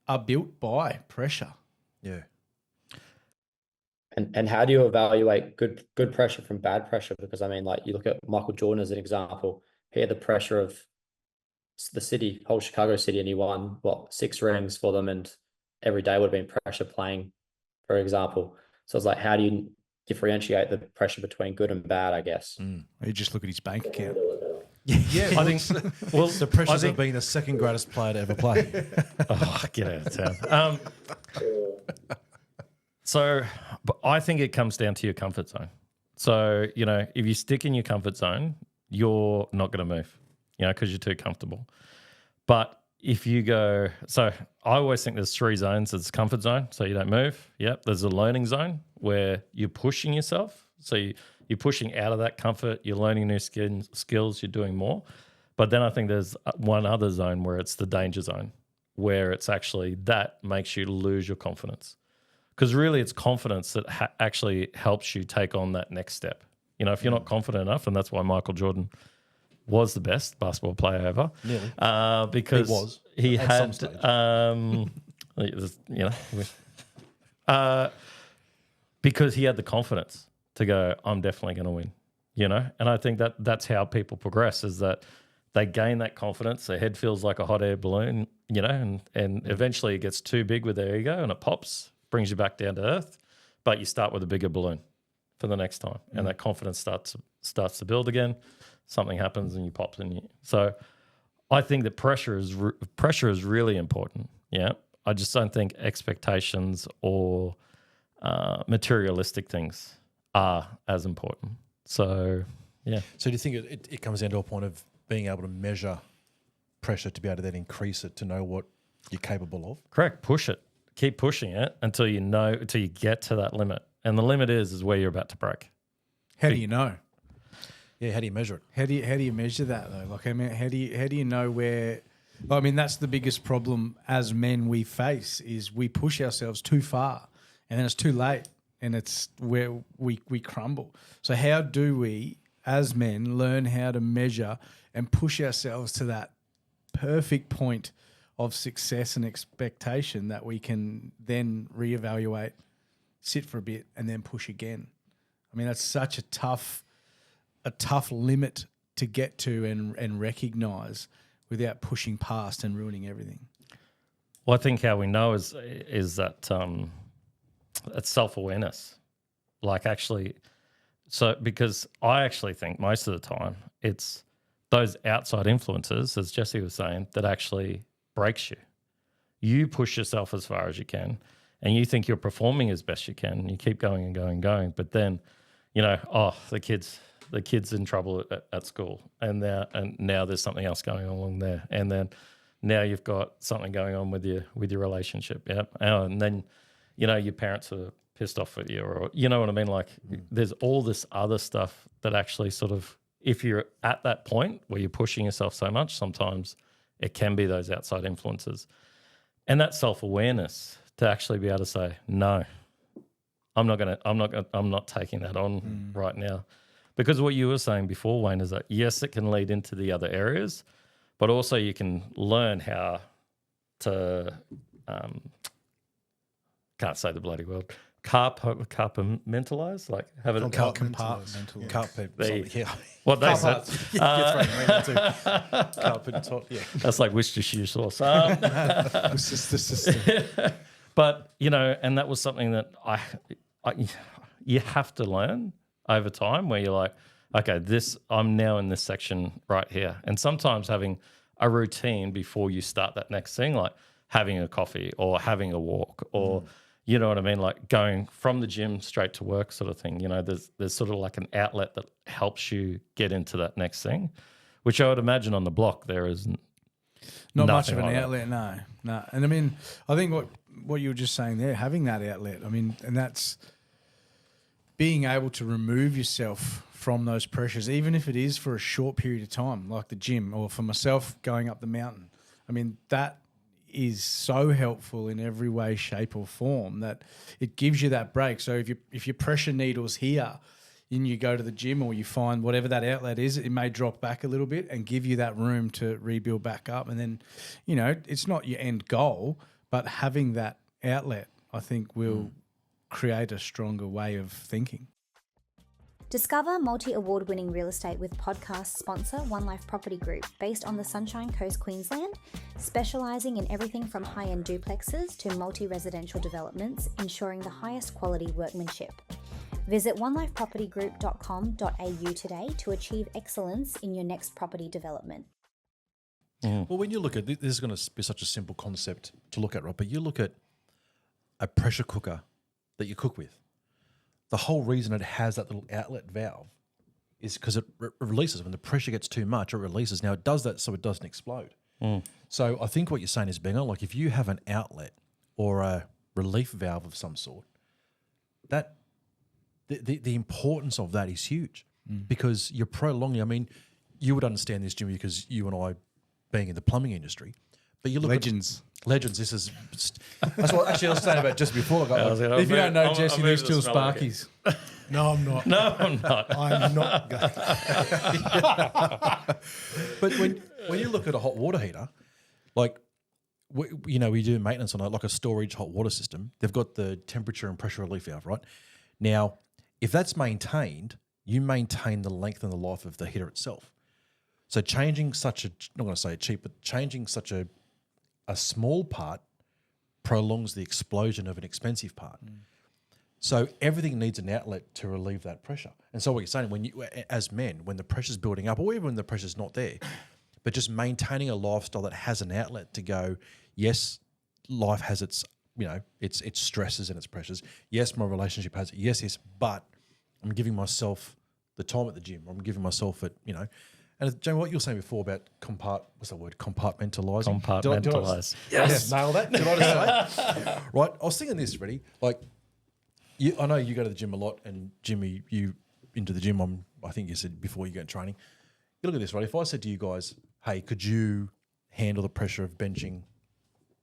are built by pressure. Yeah. And how do you evaluate good pressure from bad pressure? Because I mean, you look at Michael Jordan as an example. He had the pressure of the city, whole Chicago city, and he won 6 rings for them, and every day would have been pressure playing, for example. So it's how do you differentiate the pressure between good and bad, I guess? You just look at his bank account. Yeah, I think. Well, The pressures of being the second greatest player to ever play. Oh, get out of town. But I think it comes down to your comfort zone. So, if you stick in your comfort zone, you're not going to move, because you're too comfortable. But if you go, so I always think there's 3 zones. There's comfort zone, so you don't move. Yep. There's a learning zone where you're pushing yourself. So you're pushing out of that comfort. You're learning new skills. You're doing more. But then I think there's one other zone where it's the danger zone, where it's actually that makes you lose your confidence. Because really it's confidence that actually helps you take on that next step. If you're not confident enough, and that's why Michael Jordan was the best basketball player ever. Nearly. Because he had some stage. Because he had the confidence to go, I'm definitely going to win, And I think that's how people progress, is that they gain that confidence. Their head feels like a hot air balloon, and eventually it gets too big with their ego and it pops, brings you back down to earth. But you start with a bigger balloon for the next time, and that confidence starts to build again. Something happens and you pop. So I think that pressure is really important. Yeah, I just don't think expectations or materialistic things are as important. So yeah. So do you think it comes down to a point of being able to measure pressure to be able to then increase it to know what you're capable of? Correct. Push it. Keep pushing it until you get to that limit. And the limit is where you're about to break. How do you know? Yeah, how do you measure it? How do you measure that though? Like, I mean, how do you know where? I mean, that's the biggest problem as men we face, is we push ourselves too far, and then it's too late, and it's where we crumble. So how do we, as men, learn how to measure and push ourselves to that perfect point of success and expectation that we can then reevaluate, sit for a bit, and then push again? I mean, that's such a tough limit to get to and recognise without pushing past and ruining everything. Well, I think how we know is that it's self-awareness. Like, actually, so because I actually think most of the time it's those outside influences, as Jesse was saying, that actually breaks you. You push yourself as far as you can, and you think you're performing as best you can, and you keep going and going and going. But then, the kid's in trouble at school, and now there's something else going on along there, and then now you've got something going on with your relationship, yeah, and then your parents are pissed off with you, or you know what I mean. Like, there's all this other stuff that actually sort of, if you're at that point where you're pushing yourself so much, sometimes it can be those outside influences, and that self-awareness to actually be able to say, no, I'm not taking that on right now. Because what you were saying before, Wayne, is that yes, it can lead into the other areas, but also you can learn how to, can't say the bloody word, compartmentalize, like have it Compartmentalize. Yeah. What they said. That's like Worcestershire sauce. But, and that was something that you have to learn over time, where you're like, okay, I'm now in this section right here. And sometimes having a routine before you start that next thing, like having a coffee or having a walk, or you know what I mean, like going from the gym straight to work sort of thing. There's sort of like an outlet that helps you get into that next thing, which I would imagine on the block there is not much of an like outlet, no. And I mean, I think what you were just saying there, having that outlet, I mean, and that's being able to remove yourself from those pressures, even if it is for a short period of time, like the gym, or for myself going up the mountain. I mean, that is so helpful in every way, shape or form, that it gives you that break. So if your pressure needle's here and you go to the gym, or you find whatever that outlet is, it may drop back a little bit and give you that room to rebuild back up. And then, it's not your end goal, but having that outlet, I think, will create a stronger way of thinking. Discover multi-award-winning real estate with podcast sponsor One Life Property Group, based on the Sunshine Coast, Queensland, specialising in everything from high-end duplexes to multi-residential developments, ensuring the highest quality workmanship. Visit onelifepropertygroup.com.au today to achieve excellence in your next property development. Well, when you look at this is going to be such a simple concept to look at, right? But you look at a pressure cooker that you cook with. The whole reason it has that little outlet valve is because it releases. When the pressure gets too much, it releases. Now, it does that so it doesn't explode. So I think what you're saying is, Bengo, like if you have an outlet or a relief valve of some sort, that the importance of that is huge because you're prolonging. I mean, you would understand this, Jimmy, because you and I being in the plumbing industry, but you look Legends. Legends. This is that's what actually I was saying about just before. If you don't know Jesse, these two Sparkies. No, I'm not. No, I'm not. I'm not going. But when you look at a hot water heater, like we do maintenance on like a storage hot water system. They've got the temperature and pressure relief valve, right? Now, if that's maintained, you maintain the length and the life of the heater itself. So changing such a, not going to say cheap, but changing such a small part prolongs the explosion of an expensive part. So everything needs an outlet to relieve that pressure. And so what you're saying, when you, as men, when the pressure's building up, or even when the pressure's not there, but just maintaining a lifestyle that has an outlet to go, yes, life has its, its stresses and its pressures. Yes, my relationship has it. Yes, but I'm giving myself the time at the gym. I'm giving myself it, And Jamie, what you were saying before about compartmentalising. Compartmentalise. Yes, nail that. Did I just say? Right. I was thinking this, ready? Like, I know you go to the gym a lot, and Jimmy, you into the gym. I think you said before you go to training. You look at this, right? If I said to you guys, "Hey, could you handle the pressure of benching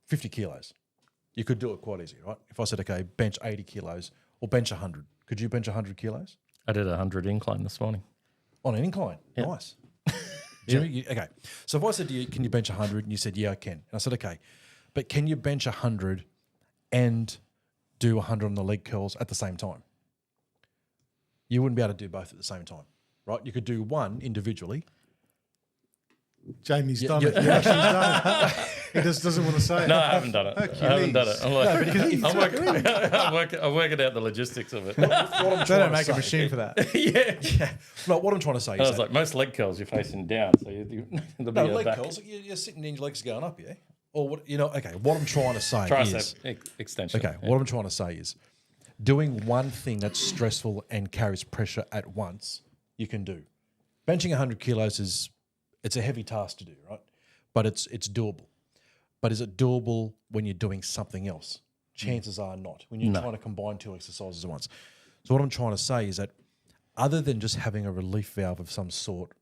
50 kilos?" You could do it quite easy, right? If I said, "Okay, bench 80 kilos or bench 100," could you bench 100 kilos? I did a 100 incline this morning. On an incline? Yeah. Nice. Jimmy, okay. So if I said to you, can you bench 100? And you said, yeah, I can. And I said, okay. But can you bench 100 and do 100 on the leg curls at the same time? You wouldn't be able to do both at the same time, right? You could do one individually. Jamie's done it. Yeah, she's done it. He just doesn't want to say it. No, I haven't done it. Hercules. I haven't done it. I'm like, No, I'm working out the logistics of it. They don't make a machine for that. Yeah. No, what I'm trying to say I is was that, like, most leg curls you're facing down, so there'll be a leg back. curls, you're sitting in your legs going up, yeah? Or what, okay, what I'm trying to say is, Tricep extension. okay, what I'm trying to say is doing one thing that's stressful and carries pressure at once, you can do. Benching 100 kilos it's a heavy task to do, right? But it's doable. But is it doable when you're doing something else? Chances are not. When you're trying to combine two exercises at once. So what I'm trying to say is that other than just having a relief valve of some sort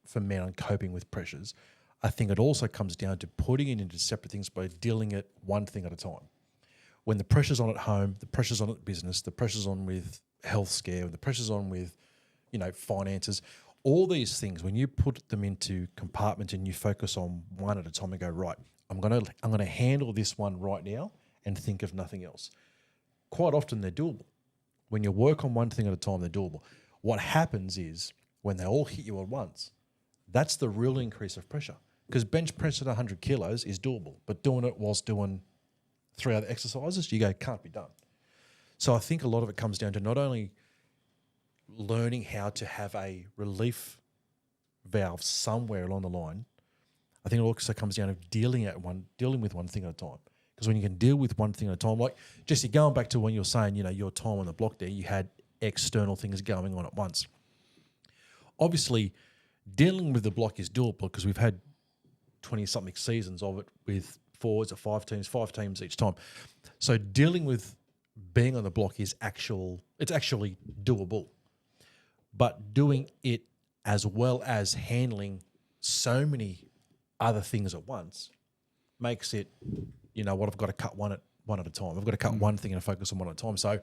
for men on coping with pressures, I think it also comes down to putting it into separate things by dealing it one thing at a time. When the pressure's on at home, the pressure's on at business, the pressure's on with health scare, the pressure's on with, finances, all these things, when you put them into compartments and you focus on one at a time and go, right, I'm gonna handle this one right now and think of nothing else. Quite often they're doable. When you work on one thing at a time, they're doable. What happens is when they all hit you at once, that's the real increase of pressure. Because bench press at 100 kilos is doable, but doing it whilst doing 3 other exercises, you go, can't be done. So I think a lot of it comes down to not only learning how to have a relief valve somewhere along the line, I think it also comes down to dealing with one thing at a time. Because when you can deal with one thing at a time, like Jesse, going back to when you were saying, your time on the block there, you had external things going on at once. Obviously, dealing with the block is doable because we've had 20-something seasons of it with 4 or 5 teams each time. So dealing with being on the block is it's actually doable. But doing it as well as handling so many other things at once makes it, I've got to cut one at a time. I've got to cut one thing and focus on one at a time. So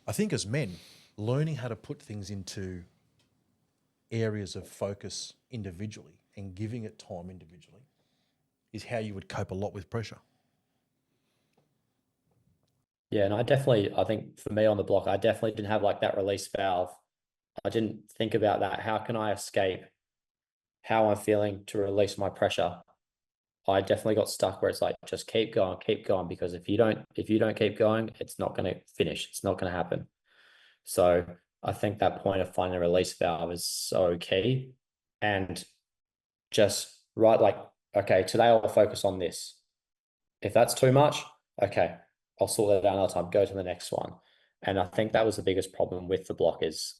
I think as men, learning how to put things into areas of focus individually and giving it time individually is how you would cope a lot with pressure. Yeah, and I think for me on the block, I definitely didn't have like that release valve. I didn't think about that. How can I escape how I'm feeling to release my pressure? I definitely got stuck where it's like, just keep going, because if you don't keep going, it's not going to finish. It's not going to happen. So I think that point of finding a release valve is so key. And just like, okay, today I'll focus on this. If that's too much, okay, I'll sort that out another time, go to the next one. And I think that was the biggest problem with the block is,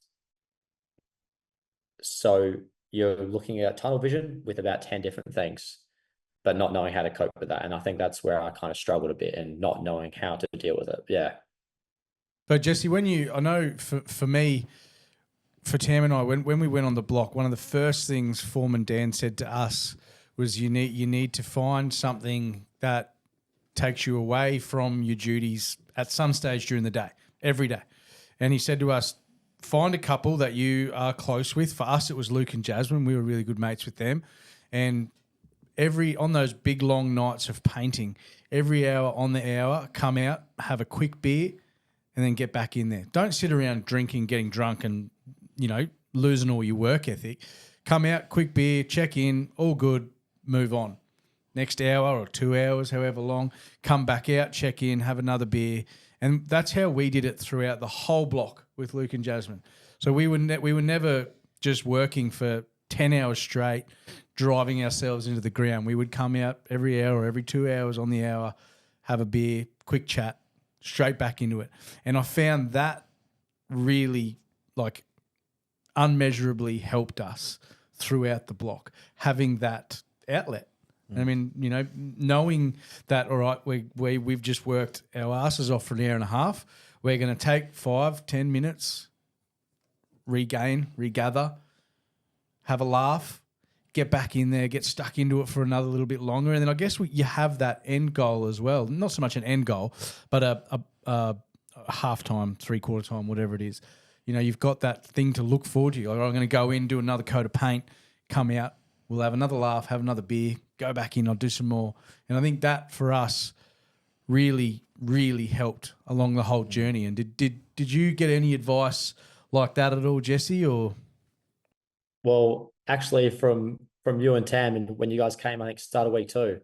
so you're looking at tunnel vision with about 10 different things, but not knowing how to cope with that. And I think that's where I kind of struggled a bit and not knowing how to deal with it. Yeah. But Jesse, I know for me, for Tam and I, when we went on the block, one of the first things Foreman Dan said to us was you need to find something that takes you away from your duties at some stage during the day, every day. And he said to us, find a couple that you are close with. For us, it was Luke and Jasmine. We were really good mates with them. And on those big long nights of painting, every hour on the hour, come out, have a quick beer, and then get back in there. Don't sit around drinking, getting drunk and, losing all your work ethic. Come out, quick beer, check in, all good, move on. Next hour or 2 hours, however long, come back out, check in, have another beer. And that's how we did it throughout the whole block with Luke and Jasmine. So we were never just working for 10 hours straight, driving ourselves into the ground. We would come out every hour or every 2 hours on the hour, have a beer, quick chat, straight back into it. And I found that really unmeasurably helped us throughout the block, having that outlet. I mean, knowing that, all right, we've just worked our asses off for an hour and a half. We're going to take 5-10 minutes, regather, have a laugh, get back in there, get stuck into it for another little bit longer. And then I guess you have that end goal as well. Not so much an end goal, but a half-time, three-quarter time, whatever it is. You've got that thing to look forward to. Like, I'm going to go in, do another coat of paint, come out, we'll have another laugh, have another beer, go back in, I'll do some more. And I think that for us really, really helped along the whole journey. And did you get any advice like that at all, Jesse? Or Well, actually from you and Tam, and when you guys came, I think start of week 2,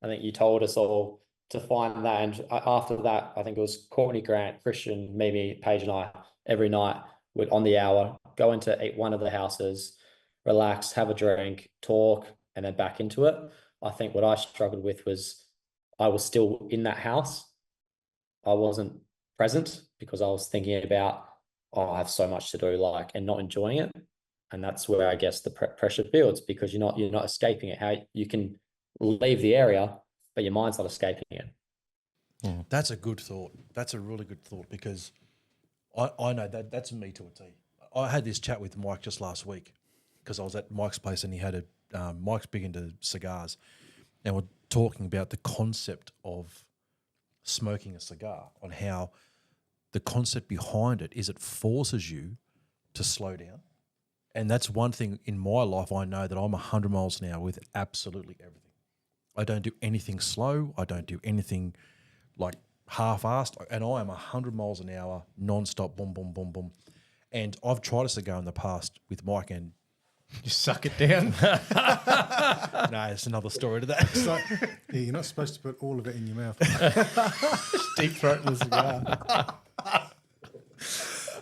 I think you told us all to find that. And after that, I think it was Courtney, Grant, Christian, Mimi, Paige and I, every night would on the hour go into one of the houses, relax, have a drink, talk, and then back into it. I think what I struggled with was I was still in that house. I wasn't present because I was thinking about, I have so much to do, and not enjoying it. And that's where I guess the pressure builds, because you're not escaping it. How you can leave the area, but your mind's not escaping it. That's a good thought. That's a really good thought, because I know that's me to a T. I had this chat with Mike just last week because I was at Mike's place and he had Mike's big into cigars, and we're talking about the concept of smoking a cigar, on how the concept behind it is it forces you to slow down. And that's one thing in my life. I know that I'm 100 miles an hour with absolutely everything. I don't do anything slow. I don't do anything half-assed. And I am 100 miles an hour, non-stop, boom, boom, boom, boom. And I've tried a cigar in the past with Mike and... You suck it down? No, it's another story to that. So, you're not supposed to put all of it in your mouth. Deep throat the cigar.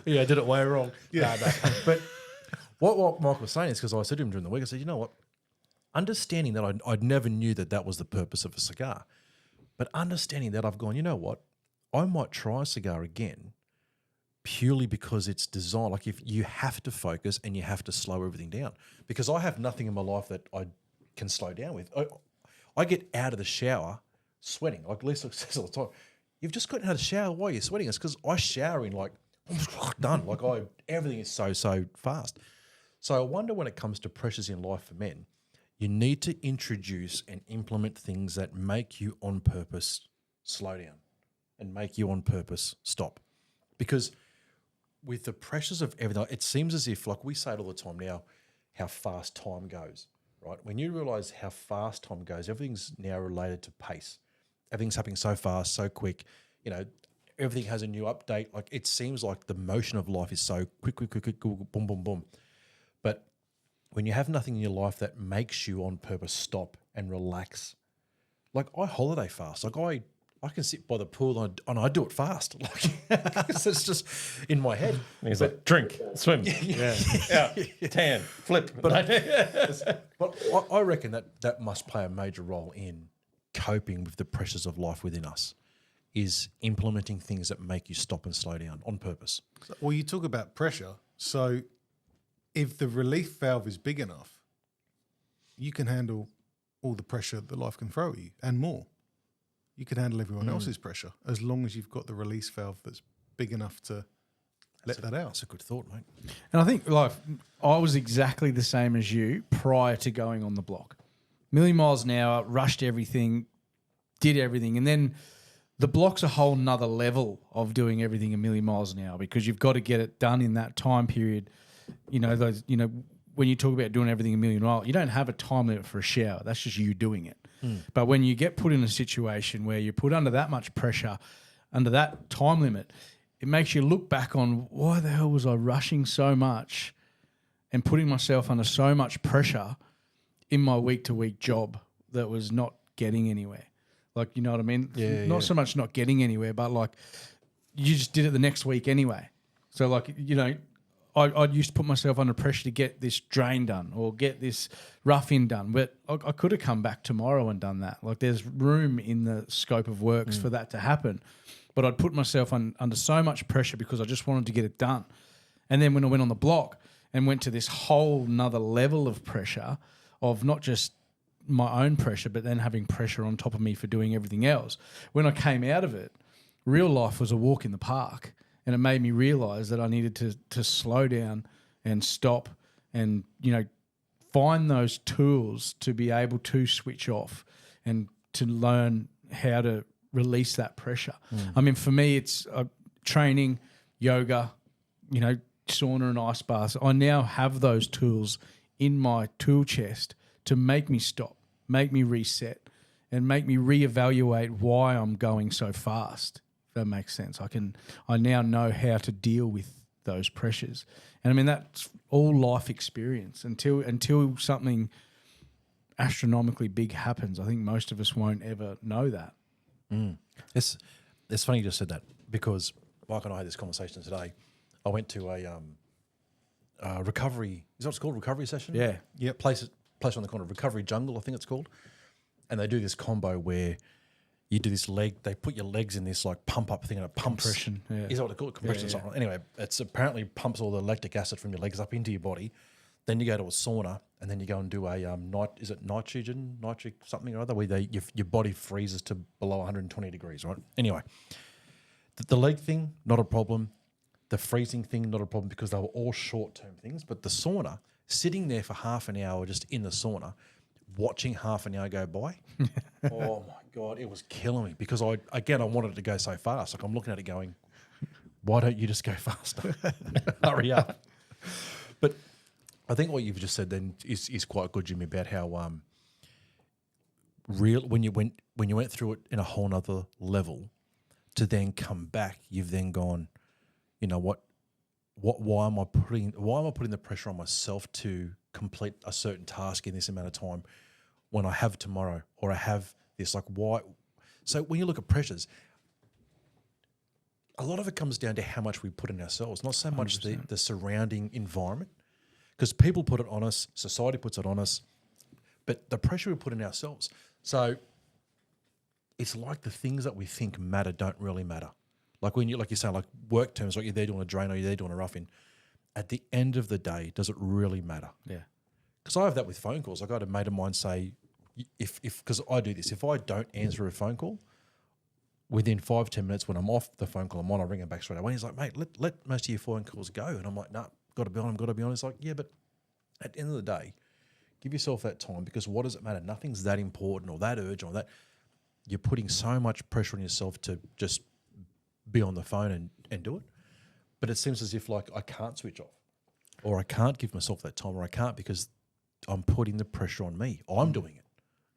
Yeah, I did it way wrong. Yeah. No. But what Mike was saying is, because I said to him during the week, I said, you know what? Understanding that I never knew that was the purpose of a cigar, but understanding that I've gone, you know what? I might try a cigar again purely because it's designed. If you have to focus and you have to slow everything down, because I have nothing in my life that I can slow down with. I get out of the shower sweating. Lisa says all the time, you've just gotten out of the shower. Why are you sweating? It's because I shower in done. Everything is so fast. So I wonder, when it comes to pressures in life for men, you need to introduce and implement things that make you on purpose slow down and make you on purpose stop. Because with the pressures of everything, it seems as if, we say it all the time now, how fast time goes, right? When you realise how fast time goes, everything's now related to pace. Everything's happening so fast, so quick. Everything has a new update. It seems like the motion of life is so quick, boom, boom, boom. But when you have nothing in your life that makes you on purpose stop and relax, I holiday fast. I can sit by the pool and I do it fast. Like it's just in my head. And he's like, drink, swim, out, tan, flip. But I reckon that must play a major role in coping with the pressures of life within us, is implementing things that make you stop and slow down on purpose. Well, you talk about pressure. So if the relief valve is big enough, you can handle all the pressure that life can throw at you and more. You can handle everyone else's pressure as long as you've got the release valve that's big enough to let that out. That's a good thought, mate. And I think like I was exactly the same as you prior to going on the block. Million miles an hour, rushed everything, did everything. And then the block's a whole nother level of doing everything a million miles an hour because you've got to get it done in that time period. When you talk about doing everything a million miles, you don't have a time limit for a shower. That's just you doing it. But when you get put in a situation where you're put under that much pressure, under that time limit, it makes you look back on why the hell was I rushing so much and putting myself under so much pressure in my week-to-week job that was not getting anywhere. Like, you know what I mean? Not so much not getting anywhere, but like you just did it the next week anyway. So like, I used to put myself under pressure to get this drain done or get this rough-in done, but I could have come back tomorrow and done that. Like there's room in the scope of works for that to happen, but I'd put myself under so much pressure because I just wanted to get it done. And then when I went on the block and went to this whole nother level of pressure of not just my own pressure, but then having pressure on top of me for doing everything else, when I came out of it, real life was a walk in the park. And it made me realise that I needed to slow down and stop and, find those tools to be able to switch off and to learn how to release that pressure. I mean, for me, it's training, yoga, sauna and ice baths. I now have those tools in my tool chest to make me stop, make me reset and make me reevaluate why I'm going so fast. That makes sense. I now know how to deal with those pressures. And I mean, that's all life experience until something astronomically big happens. I think most of us won't ever know that. It's funny you just said that because Mike and I had this conversation today. I went to a recovery, is that what it's called, recovery session? Yeah. Yeah, place on the corner, Recovery Jungle, I think it's called. And they do this combo where you do this they put your legs in this like pump up thing and it pumps. Compression, yeah. Is that what they call it? Compression. Yeah, yeah. Anyway, it's apparently pumps all the lactic acid from your legs up into your body. Then you go to a sauna and then you go and do a nitric something or other where your body freezes to below 120 degrees, right? Anyway, the leg thing, not a problem. The freezing thing, not a problem because they were all short-term things. But the sauna, sitting there for half an hour just in the sauna, watching half an hour go by, oh my God, it was killing me because I wanted it to go so fast. Like I'm looking at it going, why don't you just go faster? Hurry up. But I think what you've just said then is quite good, Jimmy, about how when you went through it in a whole nother level to then come back, you've then gone, you know what, why am I putting the pressure on myself to complete a certain task in this amount of time when I have tomorrow or I have this, like why? So when you look at pressures, a lot of it comes down to how much we put in ourselves, not so much the surrounding environment, because people put it on us, society puts it on us, but the pressure we put in ourselves. So it's like the things that we think matter don't really matter. Like when you're saying, like work terms, like you're there doing a drain or you're there doing a rough-in. At the end of the day, does it really matter? Yeah. Because I have that with phone calls. Like I had a mate of mine say, because I do this, if I don't answer a phone call, within 5-10 minutes when I'm off the phone call I'm on, I ring him back straight away. He's like, mate, let most of your phone calls go. And I'm like, nah, got to be on. He's like, yeah, but at the end of the day, give yourself that time because what does it matter? Nothing's that important or that urgent or that. You're putting so much pressure on yourself to just be on the phone and do it. But it seems as if like I can't switch off or I can't give myself that time or I can't because I'm putting the pressure on me. I'm doing it.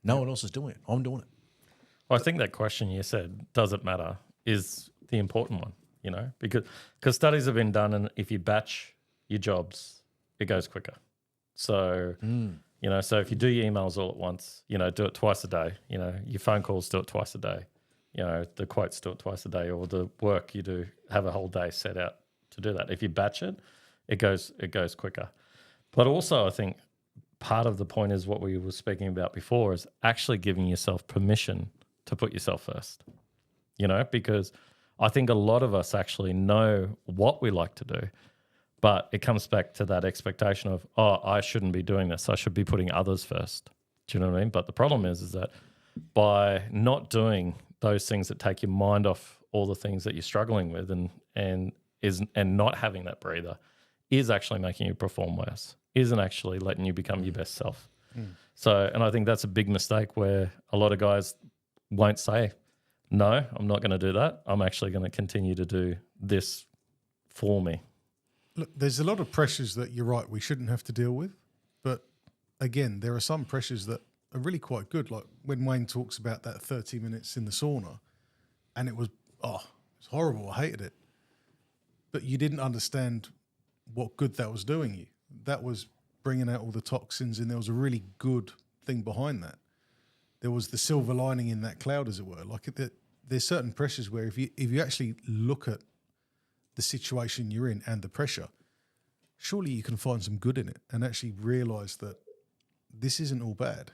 No one else is doing it. I'm doing it. Well, I think that question you said, does it matter, is the important one, because studies have been done and if you batch your jobs, it goes quicker. So, so if you do your emails all at once, do it twice a day, your phone calls, do it twice a day. the quotes do it twice a day, or the work you do, have a whole day set out to do that. If you batch it, it goes quicker. But also I think part of the point is what we were speaking about before, is actually giving yourself permission to put yourself first, because I think a lot of us actually know what we like to do, but it comes back to that expectation of, I shouldn't be doing this. I should be putting others first. Do you know what I mean? But the problem is that by not doing those things that take your mind off all the things that you're struggling with and not having that breather is actually making you perform worse, isn't actually letting you become your best self. So, and I think that's a big mistake where a lot of guys won't say, no, I'm not going to do that. I'm actually going to continue to do this for me. Look, there's a lot of pressures that you're right we shouldn't have to deal with. But again, there are some pressures that are really quite good. Like when Wayne talks about that 30 minutes in the sauna, and it was horrible. I hated it. But you didn't understand what good that was doing you. That was bringing out all the toxins, and there was a really good thing behind that. There was the silver lining in that cloud, as it were. Like there's certain pressures where if you actually look at the situation you're in and the pressure, surely you can find some good in it and actually realise that this isn't all bad.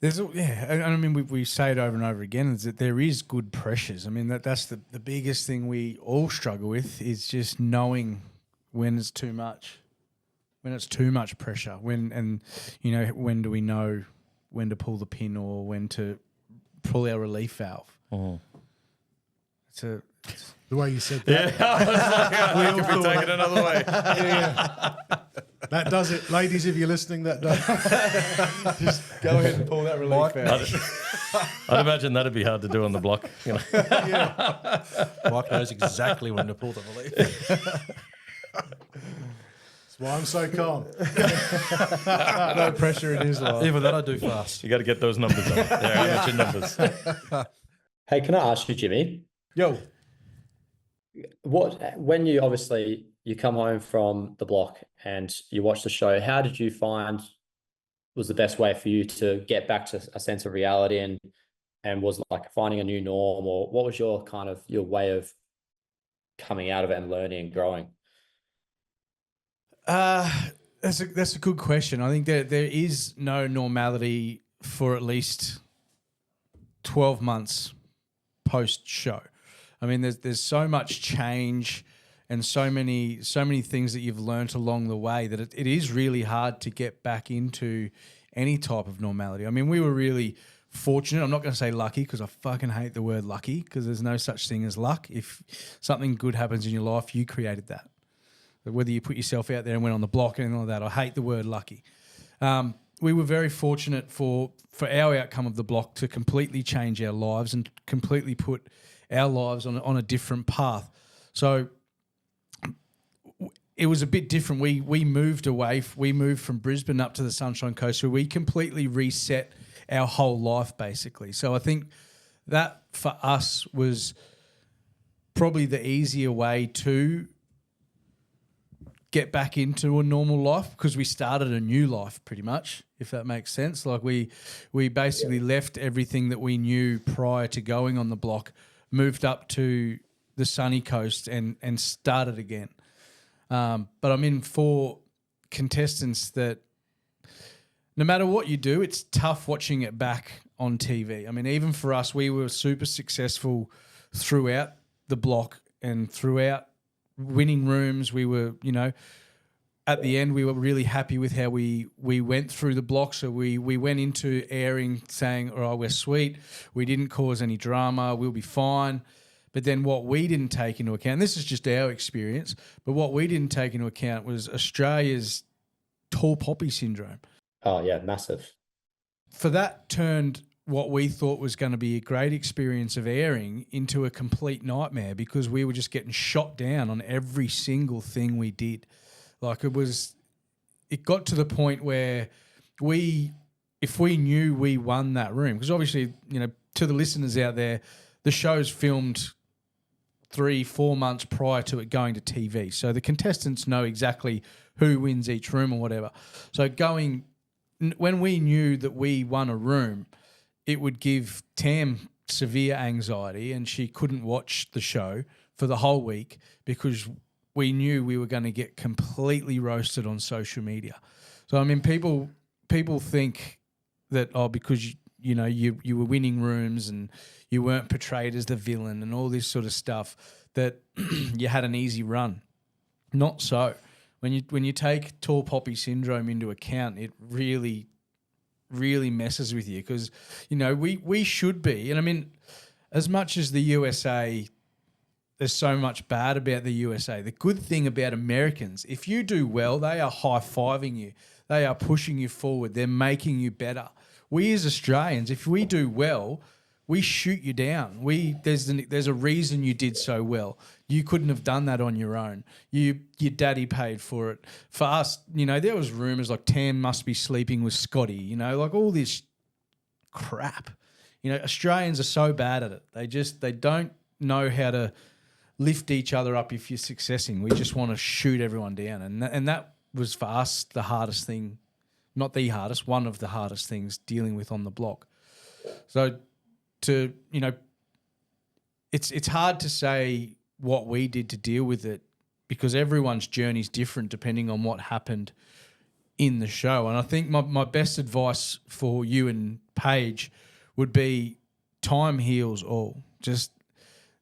I mean, we say it over and over again, is that there is good pressures. I mean, that's the biggest thing we all struggle with, is just knowing when it's too much, pressure, when do we know when to pull the pin or when to pull our relief valve. Oh. The way you said that. Yeah, we all could be taken another way. Yeah. That does it. Ladies, if you're listening, that does. Just go ahead and pull that relief valve. I'd imagine that'd be hard to do on the block. Yeah. Mike knows exactly when to pull the relief. That's why I'm so calm. No pressure in his life. Even that I do fast. You got to get those numbers up. Yeah, how much your numbers? Hey, can I ask you, Jimmy? Yo. When you come home from the block and you watch the show, how did you find was the best way for you to get back to a sense of reality and was like finding a new norm, or what was your way of coming out of it and learning and growing? That's a good question. I think that there is no normality for at least 12 months post show. I mean, there's so much change and so many things that you've learnt along the way that it is really hard to get back into any type of normality. I mean, we were really fortunate. I'm not going to say lucky, because I fucking hate the word lucky, because there's no such thing as luck. If something good happens in your life, you created that. Whether you put yourself out there and went on the block and all that, I hate the word lucky. We were very fortunate for our outcome of the block to completely change our lives and completely put our lives on a different path. So it was a bit different. We moved from Brisbane up to the Sunshine Coast, where we completely reset our whole life, basically. So I think that for us was probably the easier way to get back into a normal life, because we started a new life pretty much, if that makes sense. Like we basically left everything that we knew prior to going on the block, moved up to the sunny coast and started again. But I mean, for contestants that no matter what you do, it's tough watching it back on TV. I mean, even for us, we were super successful throughout the block and throughout winning rooms. We were, at the end, we were really happy with how we went through the block. So we went into airing saying, all right, we're sweet. We didn't cause any drama. We'll be fine. But then what we didn't take into account, and this is just our experience, but what we didn't take into account was Australia's tall poppy syndrome. Oh, yeah, massive. For that turned what we thought was going to be a great experience of airing into a complete nightmare, because we were just getting shot down on every single thing we did. Like it got to the point where if we knew we won that room, because obviously, to the listeners out there, the show's filmed 3-4 months prior to it going to TV. So the contestants know exactly who wins each room or whatever. So when we knew that we won a room, it would give Tam severe anxiety, and she couldn't watch the show for the whole week because we knew we were going to get completely roasted on social media. So, I mean, people think that, because you were winning rooms and you weren't portrayed as the villain and all this sort of stuff, that you had an easy run. Not so. When you take tall poppy syndrome into account, it really, really messes with you because, we should be. And I mean, as much as the USA, there's so much bad about the USA. The good thing about Americans, if you do well, they are high-fiving you. They are pushing you forward. They're making you better. We as Australians, if we do well, we shoot you down. There's a reason you did so well. You couldn't have done that on your own. Your daddy paid for it. For us, there was rumours like Tam must be sleeping with Scotty, like all this crap. Australians are so bad at it. They don't know how to lift each other up if you're successing. We just want to shoot everyone down. And that was for us the hardest thing, not the hardest, one of the hardest things dealing with on the block. So it's hard to say what we did to deal with it because everyone's journey is different depending on what happened in the show. And I think my best advice for you and Paige would be time heals all. Just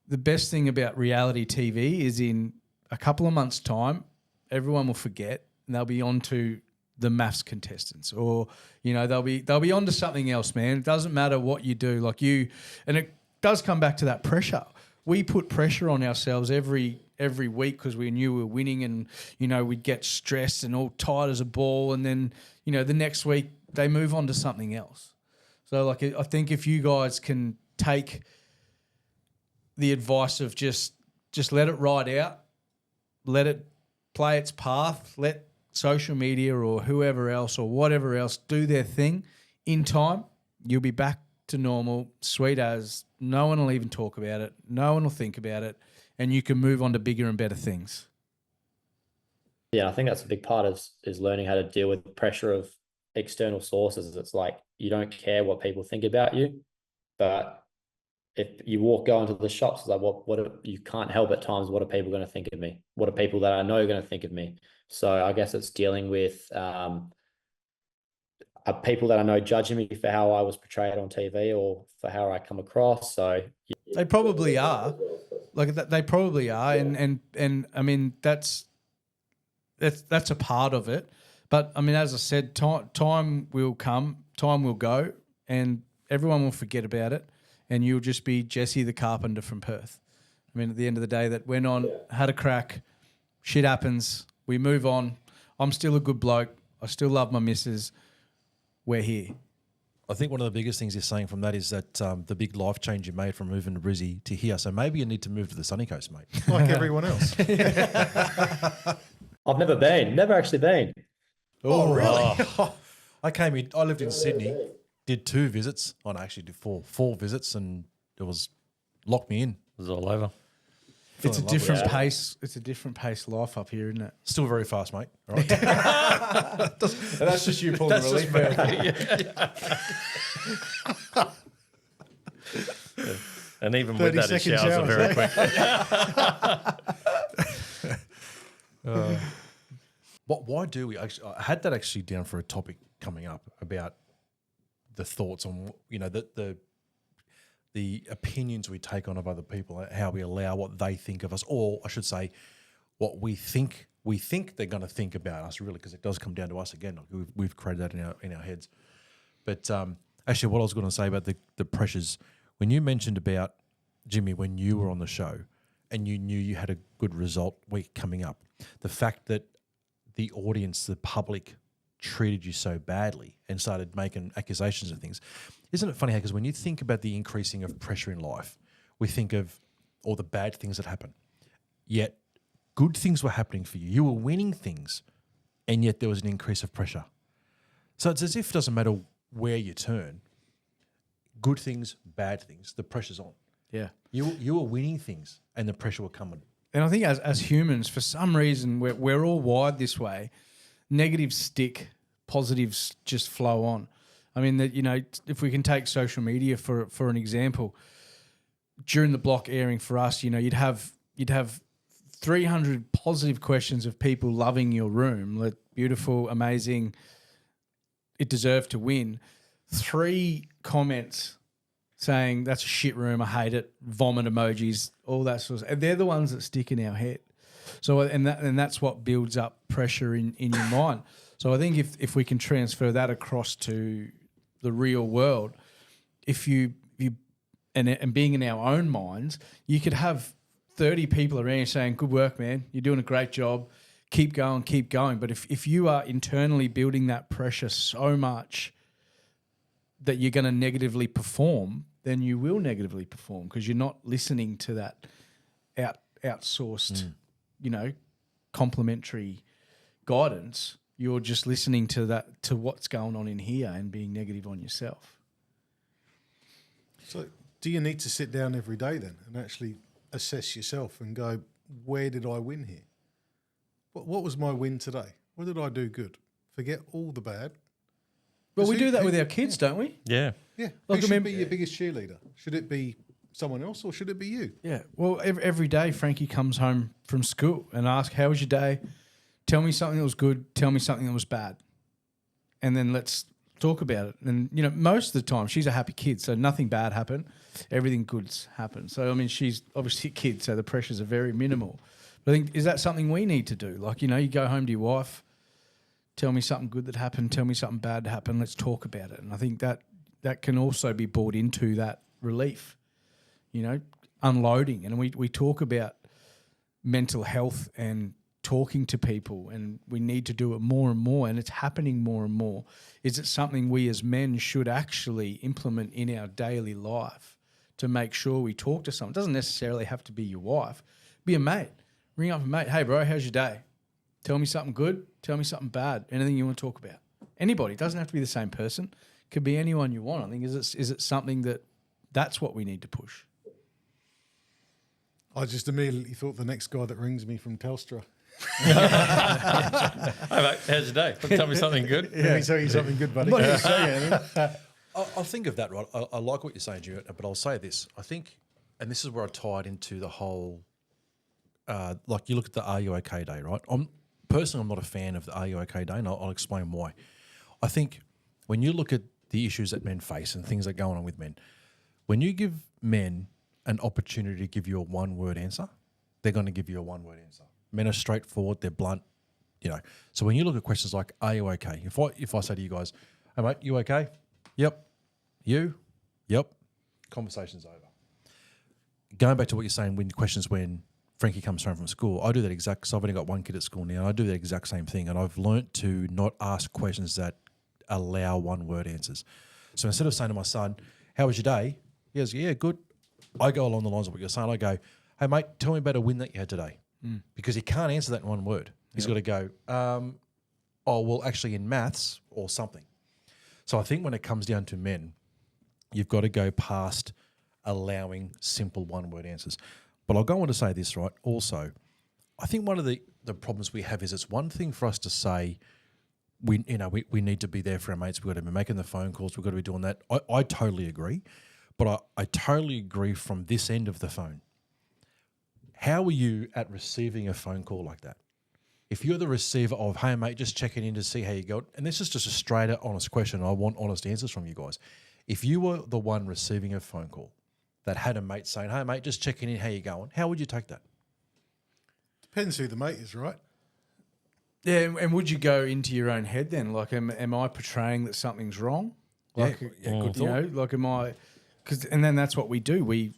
the best thing about reality TV is in a couple of months' time, everyone will forget and they'll be on to the maths contestants, or they'll be on to something else, man. It doesn't matter what you do, and it does come back to that pressure. We put pressure on ourselves every week because we knew we were winning, and we'd get stressed and all tight as a ball, and then the next week they move on to something else. So I think if you guys can take the advice of just let it ride out, let it play its path, let social media or whoever else or whatever else do their thing, in time you'll be back to normal, sweet as. No one will even talk about it. No one will think about it, and you can move on to bigger and better things. Yeah, I think that's a big part is learning how to deal with the pressure of external sources. It's like you don't care what people think about you, but if you go into the shops, it's like you can't help at times. What are people going to think of me? What are people that I know are going to think of me? So I guess it's dealing with people that I know judging me for how I was portrayed on TV or for how I come across. So they probably are, they probably are, and I mean that's a part of it. But I mean, as I said, time will come, time will go, and everyone will forget about it, and you'll just be Jesse the carpenter from Perth. I mean, at the end of the day, that went on, had a crack, shit happens. We move on. I'm still a good bloke. I still love my missus. We're here. I think one of the biggest things you're saying from that is that the big life change you made from moving to Brizzy to here. So maybe you need to move to the sunny coast, mate. Like everyone else. I've never actually been. Oh, really? I came in, I lived in Sydney, did 2 visits. Oh, no, actually did 4 visits, and it was locked me in. It was all over. It's a different pace. It's a different pace life up here, isn't it? Still very fast, mate. All right. That's just you pulling the relief valve. And even with that, his showers are very quick. Why do we actually? I had that actually down for a topic coming up about the thoughts on the opinions we take on of other people, how we allow what they think of us, or I should say, what we think they're going to think about us, really, because it does come down to us again. Like we've created that in our heads. But actually, what I was going to say about the pressures, when you mentioned about Jimmy, when you were on the show, and you knew you had a good result week coming up, the fact that the audience, the public, treated you so badly and started making accusations and things. Isn't it funny how, because when you think about the increasing of pressure in life, we think of all the bad things that happen, yet good things were happening for you. You were winning things, and yet there was an increase of pressure. So it's as if it doesn't matter where you turn, good things, bad things, the pressure's on. Yeah. You were winning things, and the pressure were coming. And I think as humans, for some reason, we're all wired this way. Negatives stick, positives just flow on. I mean, that, you know, if we can take social media for an example, during the block airing for us, you know, you'd have 300 positive questions of people loving your room, like beautiful, amazing, it deserved to win. 3 comments saying that's a shit room, I hate it, vomit emojis, all that sort of stuff. And they're the ones that stick in our head. So and that's what builds up pressure in your mind. So I think if we can transfer that across to the real world, if you and being in our own minds, you could have 30 people around you saying, good work, man, you're doing a great job, keep going. But if you are internally building that pressure so much that you're going to negatively perform, then you will negatively perform because you're not listening to that outsourced, you know, complimentary guidance. You're just listening to what's going on in here and being negative on yourself. So do you need to sit down every day then and actually assess yourself and go, where did I win here? What was my win today? What did I do good? Forget all the bad. Well, we do that with our kids, don't we? Yeah. Yeah. Like, Who should be your biggest cheerleader? Should it be someone else or should it be you? Yeah. Well, every day Frankie comes home from school and asks, how was your day? Tell me something that was good. Tell me something that was bad. And then let's talk about it. And, you know, most of the time she's a happy kid, so nothing bad happened. Everything good's happened. So, I mean, she's obviously a kid, so the pressures are very minimal. But I think, is that something we need to do? Like, you know, you go home to your wife, tell me something good that happened, tell me something bad that happened, let's talk about it. And I think that can also be brought into that relief, you know, unloading. And we talk about mental health and talking to people, and we need to do it more and more, and it's happening more and more. Is it something we as men should actually implement in our daily life to make sure we talk to someone? It doesn't necessarily have to be your wife. Be a mate. Ring up a mate. Hey, bro, how's your day? Tell me something good. Tell me something bad. Anything you want to talk about. Anybody. It doesn't have to be the same person. It could be anyone you want. I think, is it something that's what we need to push? I just immediately thought the next guy that rings me from Telstra. Hey, mate, how's your day? Tell me something good. Let me tell you something good, buddy. I'll think of that, right? I like what you're saying, Stuart, but I'll say this. I think, and this is where I tie it into the whole, like you look at the Are You OK Day, right? Personally, I'm not a fan of the Are You OK Day, and I'll explain why. I think when you look at the issues that men face and things that are going on with men, when you give men an opportunity to give you a one-word answer, they're going to give you a one-word answer. Men are straightforward, they're blunt, you know. So when you look at questions like, are you okay? If I say to you guys, hey mate, you okay? Yep. You? Yep. Conversation's over. Going back to what you're saying, when Frankie comes home from school, I do that exact, because I've only got one kid at school now, and I do that exact same thing, and I've learnt to not ask questions that allow one-word answers. So instead of saying to my son, how was your day? He goes, yeah, good. I go along the lines of what you're saying. I go, hey mate, tell me about a win that you had today. Because he can't answer that in one word. He's got to go, oh, well, actually in maths or something. So I think when it comes down to men, you've got to go past allowing simple one-word answers. But I'll go on to say this, right? Also, I think one of the problems we have is it's one thing for us to say we need to be there for our mates. We've got to be making the phone calls. We've got to be doing that. I totally agree. But I totally agree from this end of the phone. How are you at receiving a phone call like that? If you're the receiver of, hey, mate, just checking in to see how you go, and this is just a straight, honest question. I want honest answers from you guys. If you were the one receiving a phone call that had a mate saying, hey, mate, just checking in, how you going, how would you take that? Depends who the mate is, right? Yeah, and would you go into your own head then? Like, am I portraying that something's wrong? Like, good thought. you know, like, am I... and then that's what we do. We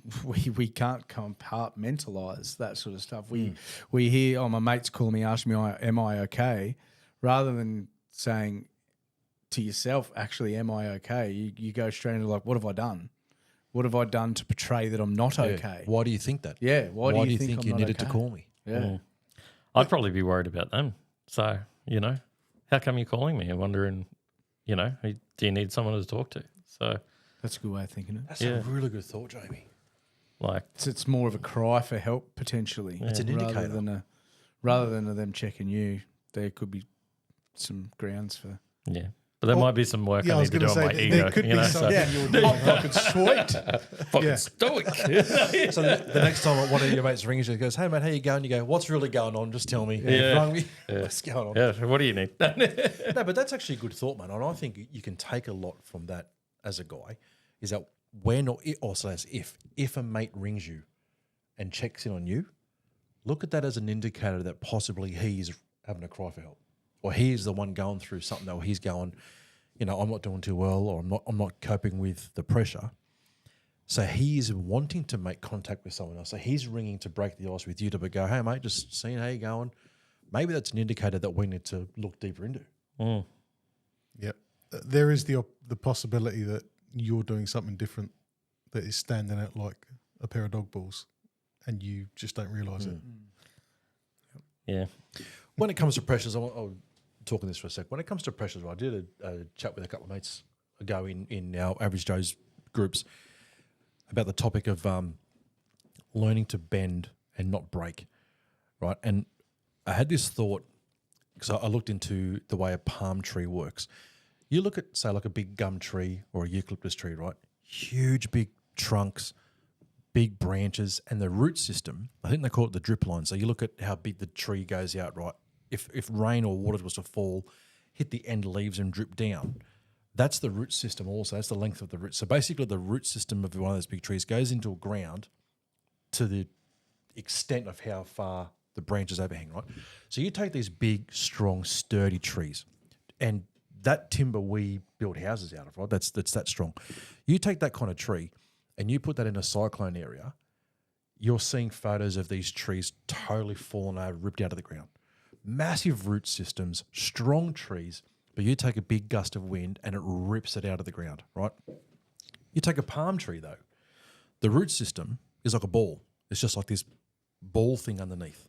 can't compartmentalize that sort of stuff. We hear, oh, my mate's calling me, asking me, am I okay? Rather than saying to yourself, actually, am I okay? You go straight into like, what have I done? What have I done to portray that I'm not okay? Why do you think that? Yeah. Why do you think you I'm needed not okay? to call me? Yeah. I'd probably be worried about them. So, you know, how come you're calling me? I'm wondering, you know, do you need someone to talk to? So That's a good way of thinking it. That's a really good thought, Jamie. like, It's more of a cry for help potentially. It's an indicator. Rather than them checking you, there could be some grounds for. yeah. But there might be some work I was need to do gonna on my say, ego. there could be something you're doing. Fucking sweet. Fucking Yeah. stoic. So the next time one of your mates rings you and goes, "Hey mate, how you going?" You go, "What's really going on? Just tell me." Yeah. Rung me. What's going on? Yeah, what do you need? No, but that's actually a good thought, man. And I think you can take a lot from that as a guy. Is that when or also as if a mate rings you and checks in on you, look at that as an indicator that possibly he is having a cry for help, or he is the one going through something, or he's going, I'm not doing too well, or I'm not coping with the pressure. So he is wanting to make contact with someone else. So he's ringing to break the ice with you to go, "Hey mate, just seeing how you're going." Maybe that's an indicator that we need to look deeper into. Yep. There is the possibility that you're doing something different that is standing out like a pair of dog balls, and you just don't realise it. Yeah. When it comes to pressures, I'll talk on this for a sec. When it comes to pressures, I did a chat with a couple of mates ago in our Average Joe's groups about the topic of learning to bend and not break, right? And I had this thought because I looked into the way a palm tree works. You look at, say, like a big gum tree or a eucalyptus tree, right? Huge, big trunks, big branches, and the root system, I think they call it the drip line. So you look at how big the tree goes out, right? If rain or water was to fall, hit the end leaves and drip down, that's the root system also. That's the length of the root. So basically the root system of one of those big trees goes into a ground to the extent of how far the branches overhang, right? So you take these big, strong, sturdy trees, and that timber we build houses out of, right? That's that strong. You take that kind of tree and you put that in a cyclone area, you're seeing photos of these trees totally fallen over, ripped out of the ground. Massive root systems, strong trees, but you take a big gust of wind and it rips it out of the ground, right? You take a palm tree though, the root system is like a ball. It's just like this ball thing underneath.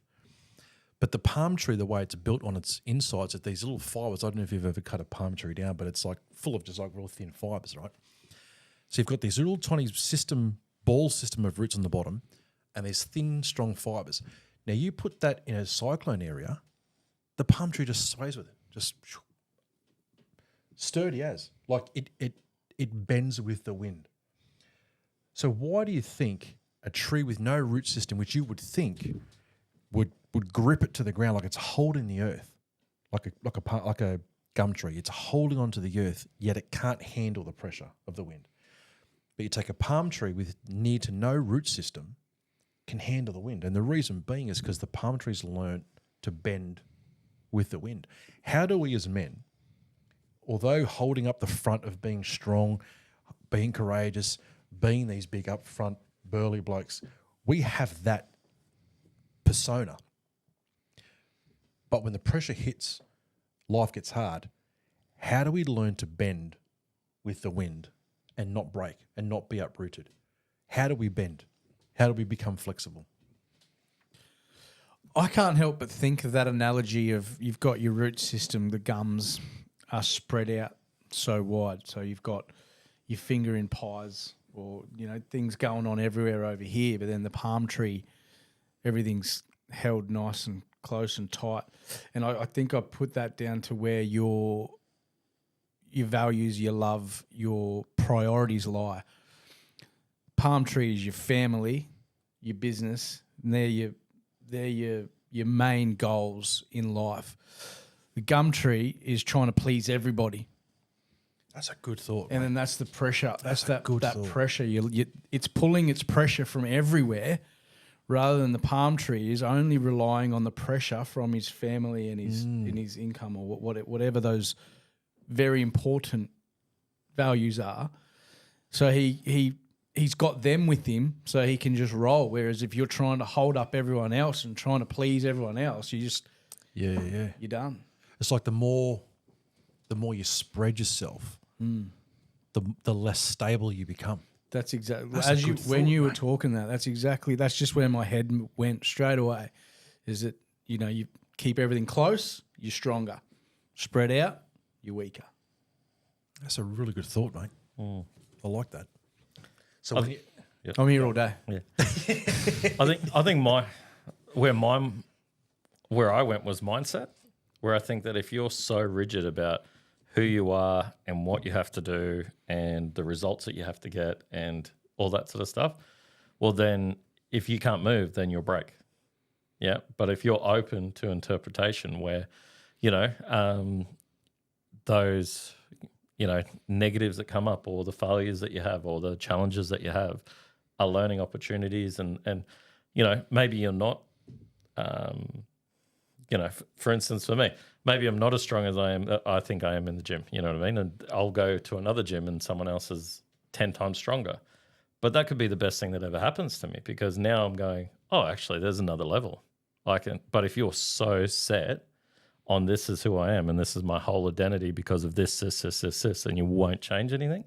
But the palm tree, the way it's built on its insides, are these little fibers. I don't know if you've ever cut a palm tree down, but it's like full of just like real thin fibers, right? So you've got these little tiny ball system of roots on the bottom and these thin, strong fibers. Now you put that in a cyclone area, the palm tree just sways with it, just sturdy as. Like it bends with the wind. So why do you think a tree with no root system, which you would think would grip it to the ground like it's holding the earth, like a gum tree, it's holding onto the earth, yet it can't handle the pressure of the wind. But you take a palm tree with near to no root system, can handle the wind. And the reason being is because the palm tree's learned to bend with the wind. How do we as men, although holding up the front of being strong, being courageous, being these big upfront burly blokes, we have that persona. But when the pressure hits, life gets hard. How do we learn to bend with the wind and not break and not be uprooted? How do we bend? How do we become flexible? I can't help but think of that analogy of you've got your root system, the gums are spread out so wide. So you've got your finger in pies or, things going on everywhere over here. But then the palm tree, everything's held nice and close and tight. And I think I put that down to where your values, your love, your priorities lie. Palm tree is your family, your business, and they're your main goals in life. The gum tree is trying to please everybody. That's a good thought. And then that's the pressure. That's that thought. pressure. It's pulling its pressure from everywhere, rather than the palm tree is only relying on the pressure from his family and his income or whatever those very important values are. So he's got them with him, so he can just roll. Whereas if you're trying to hold up everyone else and trying to please everyone else, you just you're done. It's like the more you spread yourself, the less stable you become. That's exactly That's when you were talking that. That's just where my head went straight away. Is that you keep everything close, you're stronger. Spread out, you're weaker. That's a really good thought, mate. I like that. So I'm here all day. Yeah. I think where I went was mindset, where I think that if you're so rigid about who you are and what you have to do and the results that you have to get and all that sort of stuff, well, then if you can't move, then you'll break. Yeah. But if you're open to interpretation where, those, negatives that come up or the failures that you have or the challenges that you have are learning opportunities and maybe you're not, for instance, for me, maybe I'm not as strong as I think I am in the gym, you know what I mean? And I'll go to another gym and someone else is 10 times stronger. But that could be the best thing that ever happens to me because now I'm going, oh, actually, there's another level. But if you're so set on this is who I am and this is my whole identity because of this, and you won't change anything,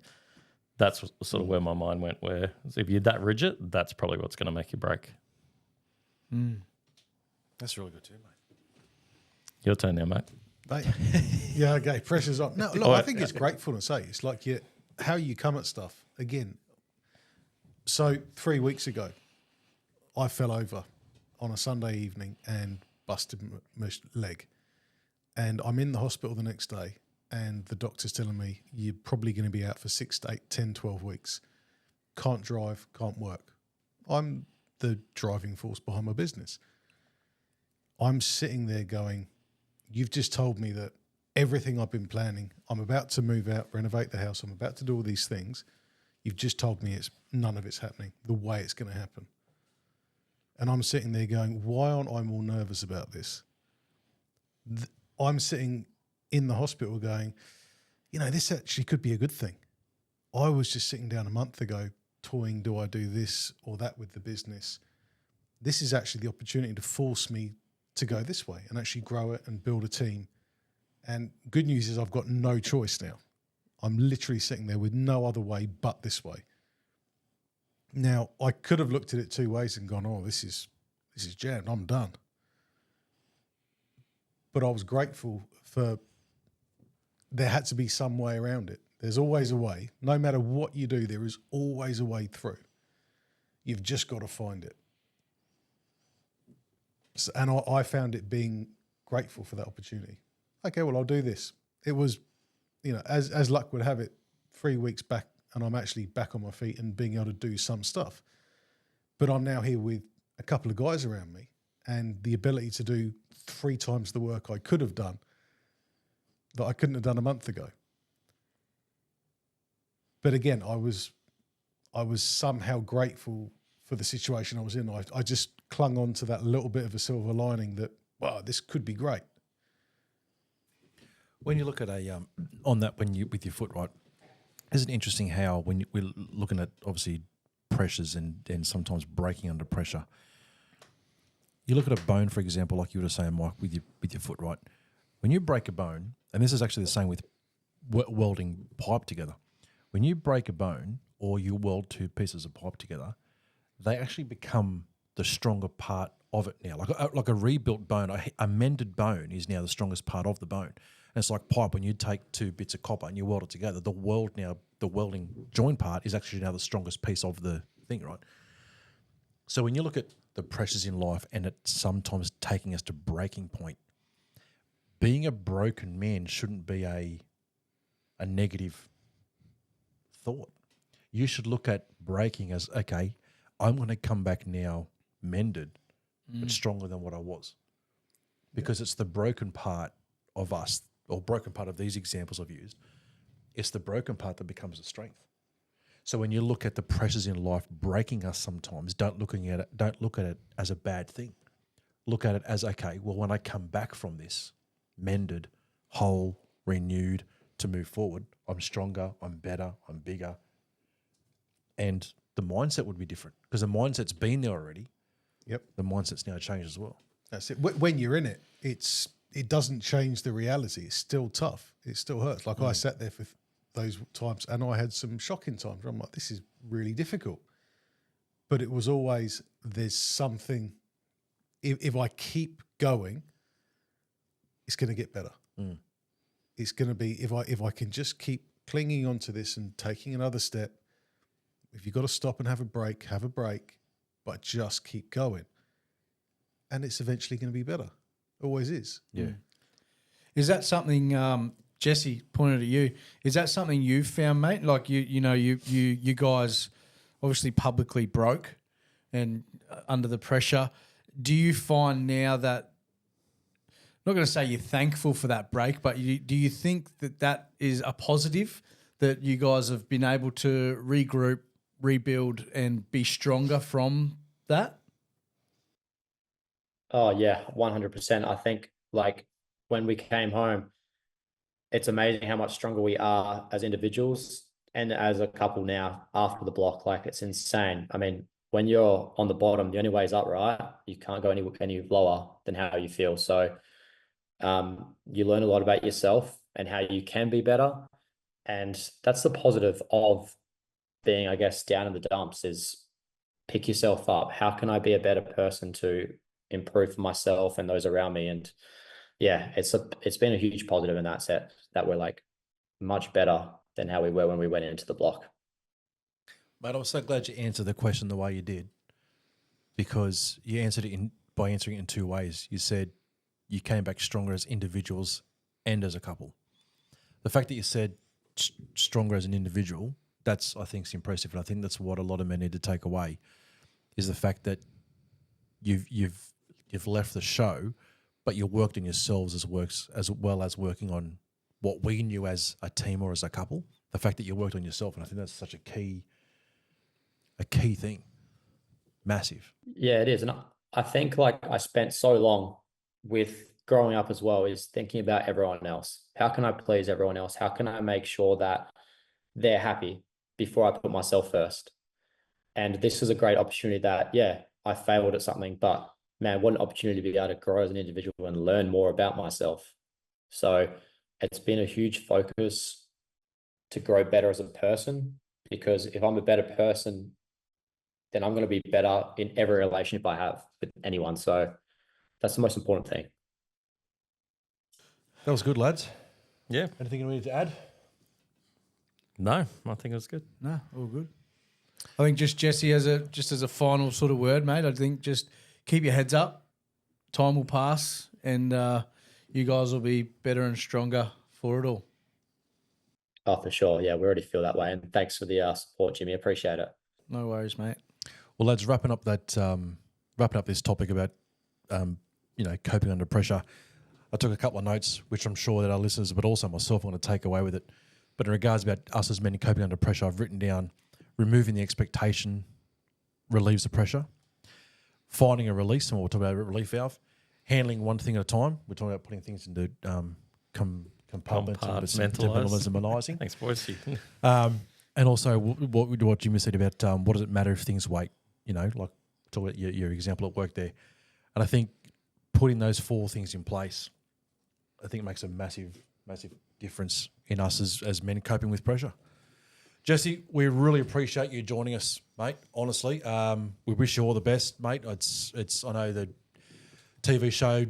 that's sort of where my mind went, where if you're that rigid, that's probably what's going to make you break. That's really good too, mate. Your turn now, mate. Yeah, okay, pressure's up. No, look, I think it's grateful to say. It's like how you come at stuff. Again, so 3 weeks ago, I fell over on a Sunday evening and busted my leg. And I'm in the hospital the next day and the doctor's telling me you're probably going to be out for 6 to 8, 10, 12 weeks. Can't drive, can't work. I'm the driving force behind my business. I'm sitting there going, you've just told me that everything I've been planning, I'm about to move out, renovate the house, I'm about to do all these things. You've just told me none of it's happening the way it's going to happen. And I'm sitting there going, why aren't I more nervous about this? I'm sitting in the hospital going, this actually could be a good thing. I was just sitting down a month ago toying, do I do this or that with the business? This is actually the opportunity to force me to go this way and actually grow it and build a team. And good news is I've got no choice now. I'm literally sitting there with no other way but this way. Now, I could have looked at it two ways and gone, oh, this is jammed, I'm done. But I was grateful for there had to be some way around it. There's always a way. No matter what you do, there is always a way through. You've just got to find it. So, and I found it being grateful for that opportunity. Okay, well, I'll do this. It was, as luck would have it, 3 weeks back, and I'm actually back on my feet and being able to do some stuff. But I'm now here with a couple of guys around me and the ability to do 3 times the work I could have done that I couldn't have done a month ago. But again, I was somehow grateful for the situation I was in. I just clung on to that little bit of a silver lining that, wow, this could be great. When you look at with your foot, right, isn't it interesting how when we're looking at obviously pressures and sometimes breaking under pressure, you look at a bone, for example, like you were saying, Mike, with your foot, right? When you break a bone, and this is actually the same with welding pipe together. When you break a bone or you weld 2 pieces of pipe together, they actually become the stronger part of it now. Like a rebuilt bone, a mended bone is now the strongest part of the bone. And it's like pipe. When you take 2 bits of copper and you weld it together, the welding joint part is actually now the strongest piece of the thing, right? So when you look at the pressures in life and it sometimes taking us to breaking point, being a broken man shouldn't be a negative thought. You should look at breaking as, okay, I'm going to come back now mended, but stronger than what I was. Because it's the broken part of us, or broken part of these examples I've used, it's the broken part that becomes the strength. So when you look at the pressures in life breaking us sometimes, don't look at it as a bad thing. Look at it as, okay, well, when I come back from this, mended, whole, renewed, to move forward, I'm stronger, I'm better, I'm bigger. And the mindset would be different because the mindset's been there already. Yep. The mindset's now changed as well. That's it. When you're in it, it doesn't change the reality. It's still tough. It still hurts. Like I sat there for those times and I had some shocking times where I'm like, this is really difficult. But it was always, there's something, if I keep going, it's going to get better. It's going to be, if I can just keep clinging onto this and taking another step, if you've got to stop and have a break, but just keep going. And it's eventually going to be better. Always is. Yeah. Is that something Jesse, pointed at you. Is that something you've found, mate? Like you guys obviously publicly broke and under the pressure. Do you find now that, I'm not going to say you're thankful for that break, but do you think that is a positive, that you guys have been able to regroup, rebuild, and be stronger from that? Oh yeah, 100%. I think like when we came home, it's amazing how much stronger we are as individuals and as a couple now after the block. Like, it's insane. I mean, when you're on the bottom, the only way is up, right? You can't go any lower than how you feel. So you learn a lot about yourself and how you can be better. And that's the positive of being, I guess, down in the dumps, is pick yourself up. How can I be a better person to improve for myself and those around me? And yeah, it's been a huge positive in that set, that we're like much better than how we were when we went into the block. Mate, I'm so glad you answered the question the way you did, because you answered it by answering it in two ways. You said you came back stronger as individuals and as a couple. The fact that you said stronger as an individual, that's, I think, is impressive, and I think that's what a lot of men need to take away, is the fact that you've left the show, but you worked on yourselves as well as working on what we knew as a team or as a couple. The fact that you worked on yourself, and I think that's such a key thing. Massive. Yeah, it is. And I think like I spent so long with growing up as well, is thinking about everyone else. How can I please everyone else? How can I make sure that they're happy before I put myself first? And this is a great opportunity that, yeah, I failed at something, but man, what an opportunity to be able to grow as an individual and learn more about myself. So it's been a huge focus to grow better as a person, because if I'm a better person, then I'm going to be better in every relationship I have with anyone. So that's the most important thing. That was good, lads. Yeah. Anything you need to add? No, I think it was good. No, all good. I think just Jesse, as a final sort of word, mate, I think just keep your heads up. Time will pass, and you guys will be better and stronger for it all. Oh, for sure. Yeah, we already feel that way. And thanks for the support, Jimmy. Appreciate it. No worries, mate. Well, lads, wrapping up this topic about coping under pressure, I took a couple of notes, which I'm sure that our listeners, but also myself, want to take away with it. But in regards about us as men coping under pressure, I've written down: removing the expectation relieves the pressure. Finding a release, and we'll talk about a relief valve. Handling one thing at a time. We're talking about putting things into compartmentalizing. Thanks, boys. And also what Jimmy said about what does it matter if things wait? Like talk about your example at work there. And I think putting those four things in place, I think makes a massive, massive difference in us as men coping with pressure. Jesse, we really appreciate you joining us, mate. Honestly, we wish you all the best, mate. It's I know the TV show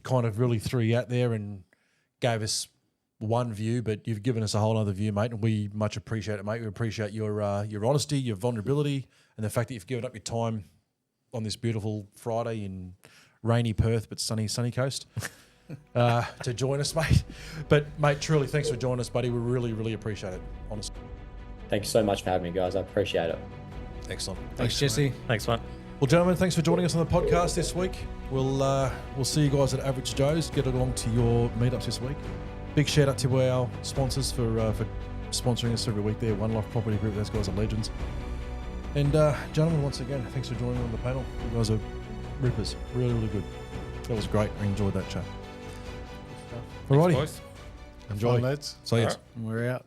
kind of really threw you out there and gave us one view, but you've given us a whole other view, mate, and we much appreciate it, mate. We appreciate your honesty, your vulnerability, and the fact that you've given up your time on this beautiful Friday in rainy Perth but sunny coast to join us, mate. But, mate, truly, thanks for joining us, buddy. We really, really appreciate it, honestly. Thank you so much for having me, guys. I appreciate it. Excellent. Thanks, Jesse. Thanks, mate. Well, gentlemen, thanks for joining us on the podcast this week. We'll see you guys at Average Joe's. Get along to your meetups this week. Big shout out to our sponsors for sponsoring us every week there. One Life Property Group, those guys are legends. And gentlemen, once again, thanks for joining on the panel. You guys are rippers. Really, really good. That was great. I enjoyed that chat. Alrighty. Thanks, boys. Enjoy. Fun, lads. See you. All right. We're out.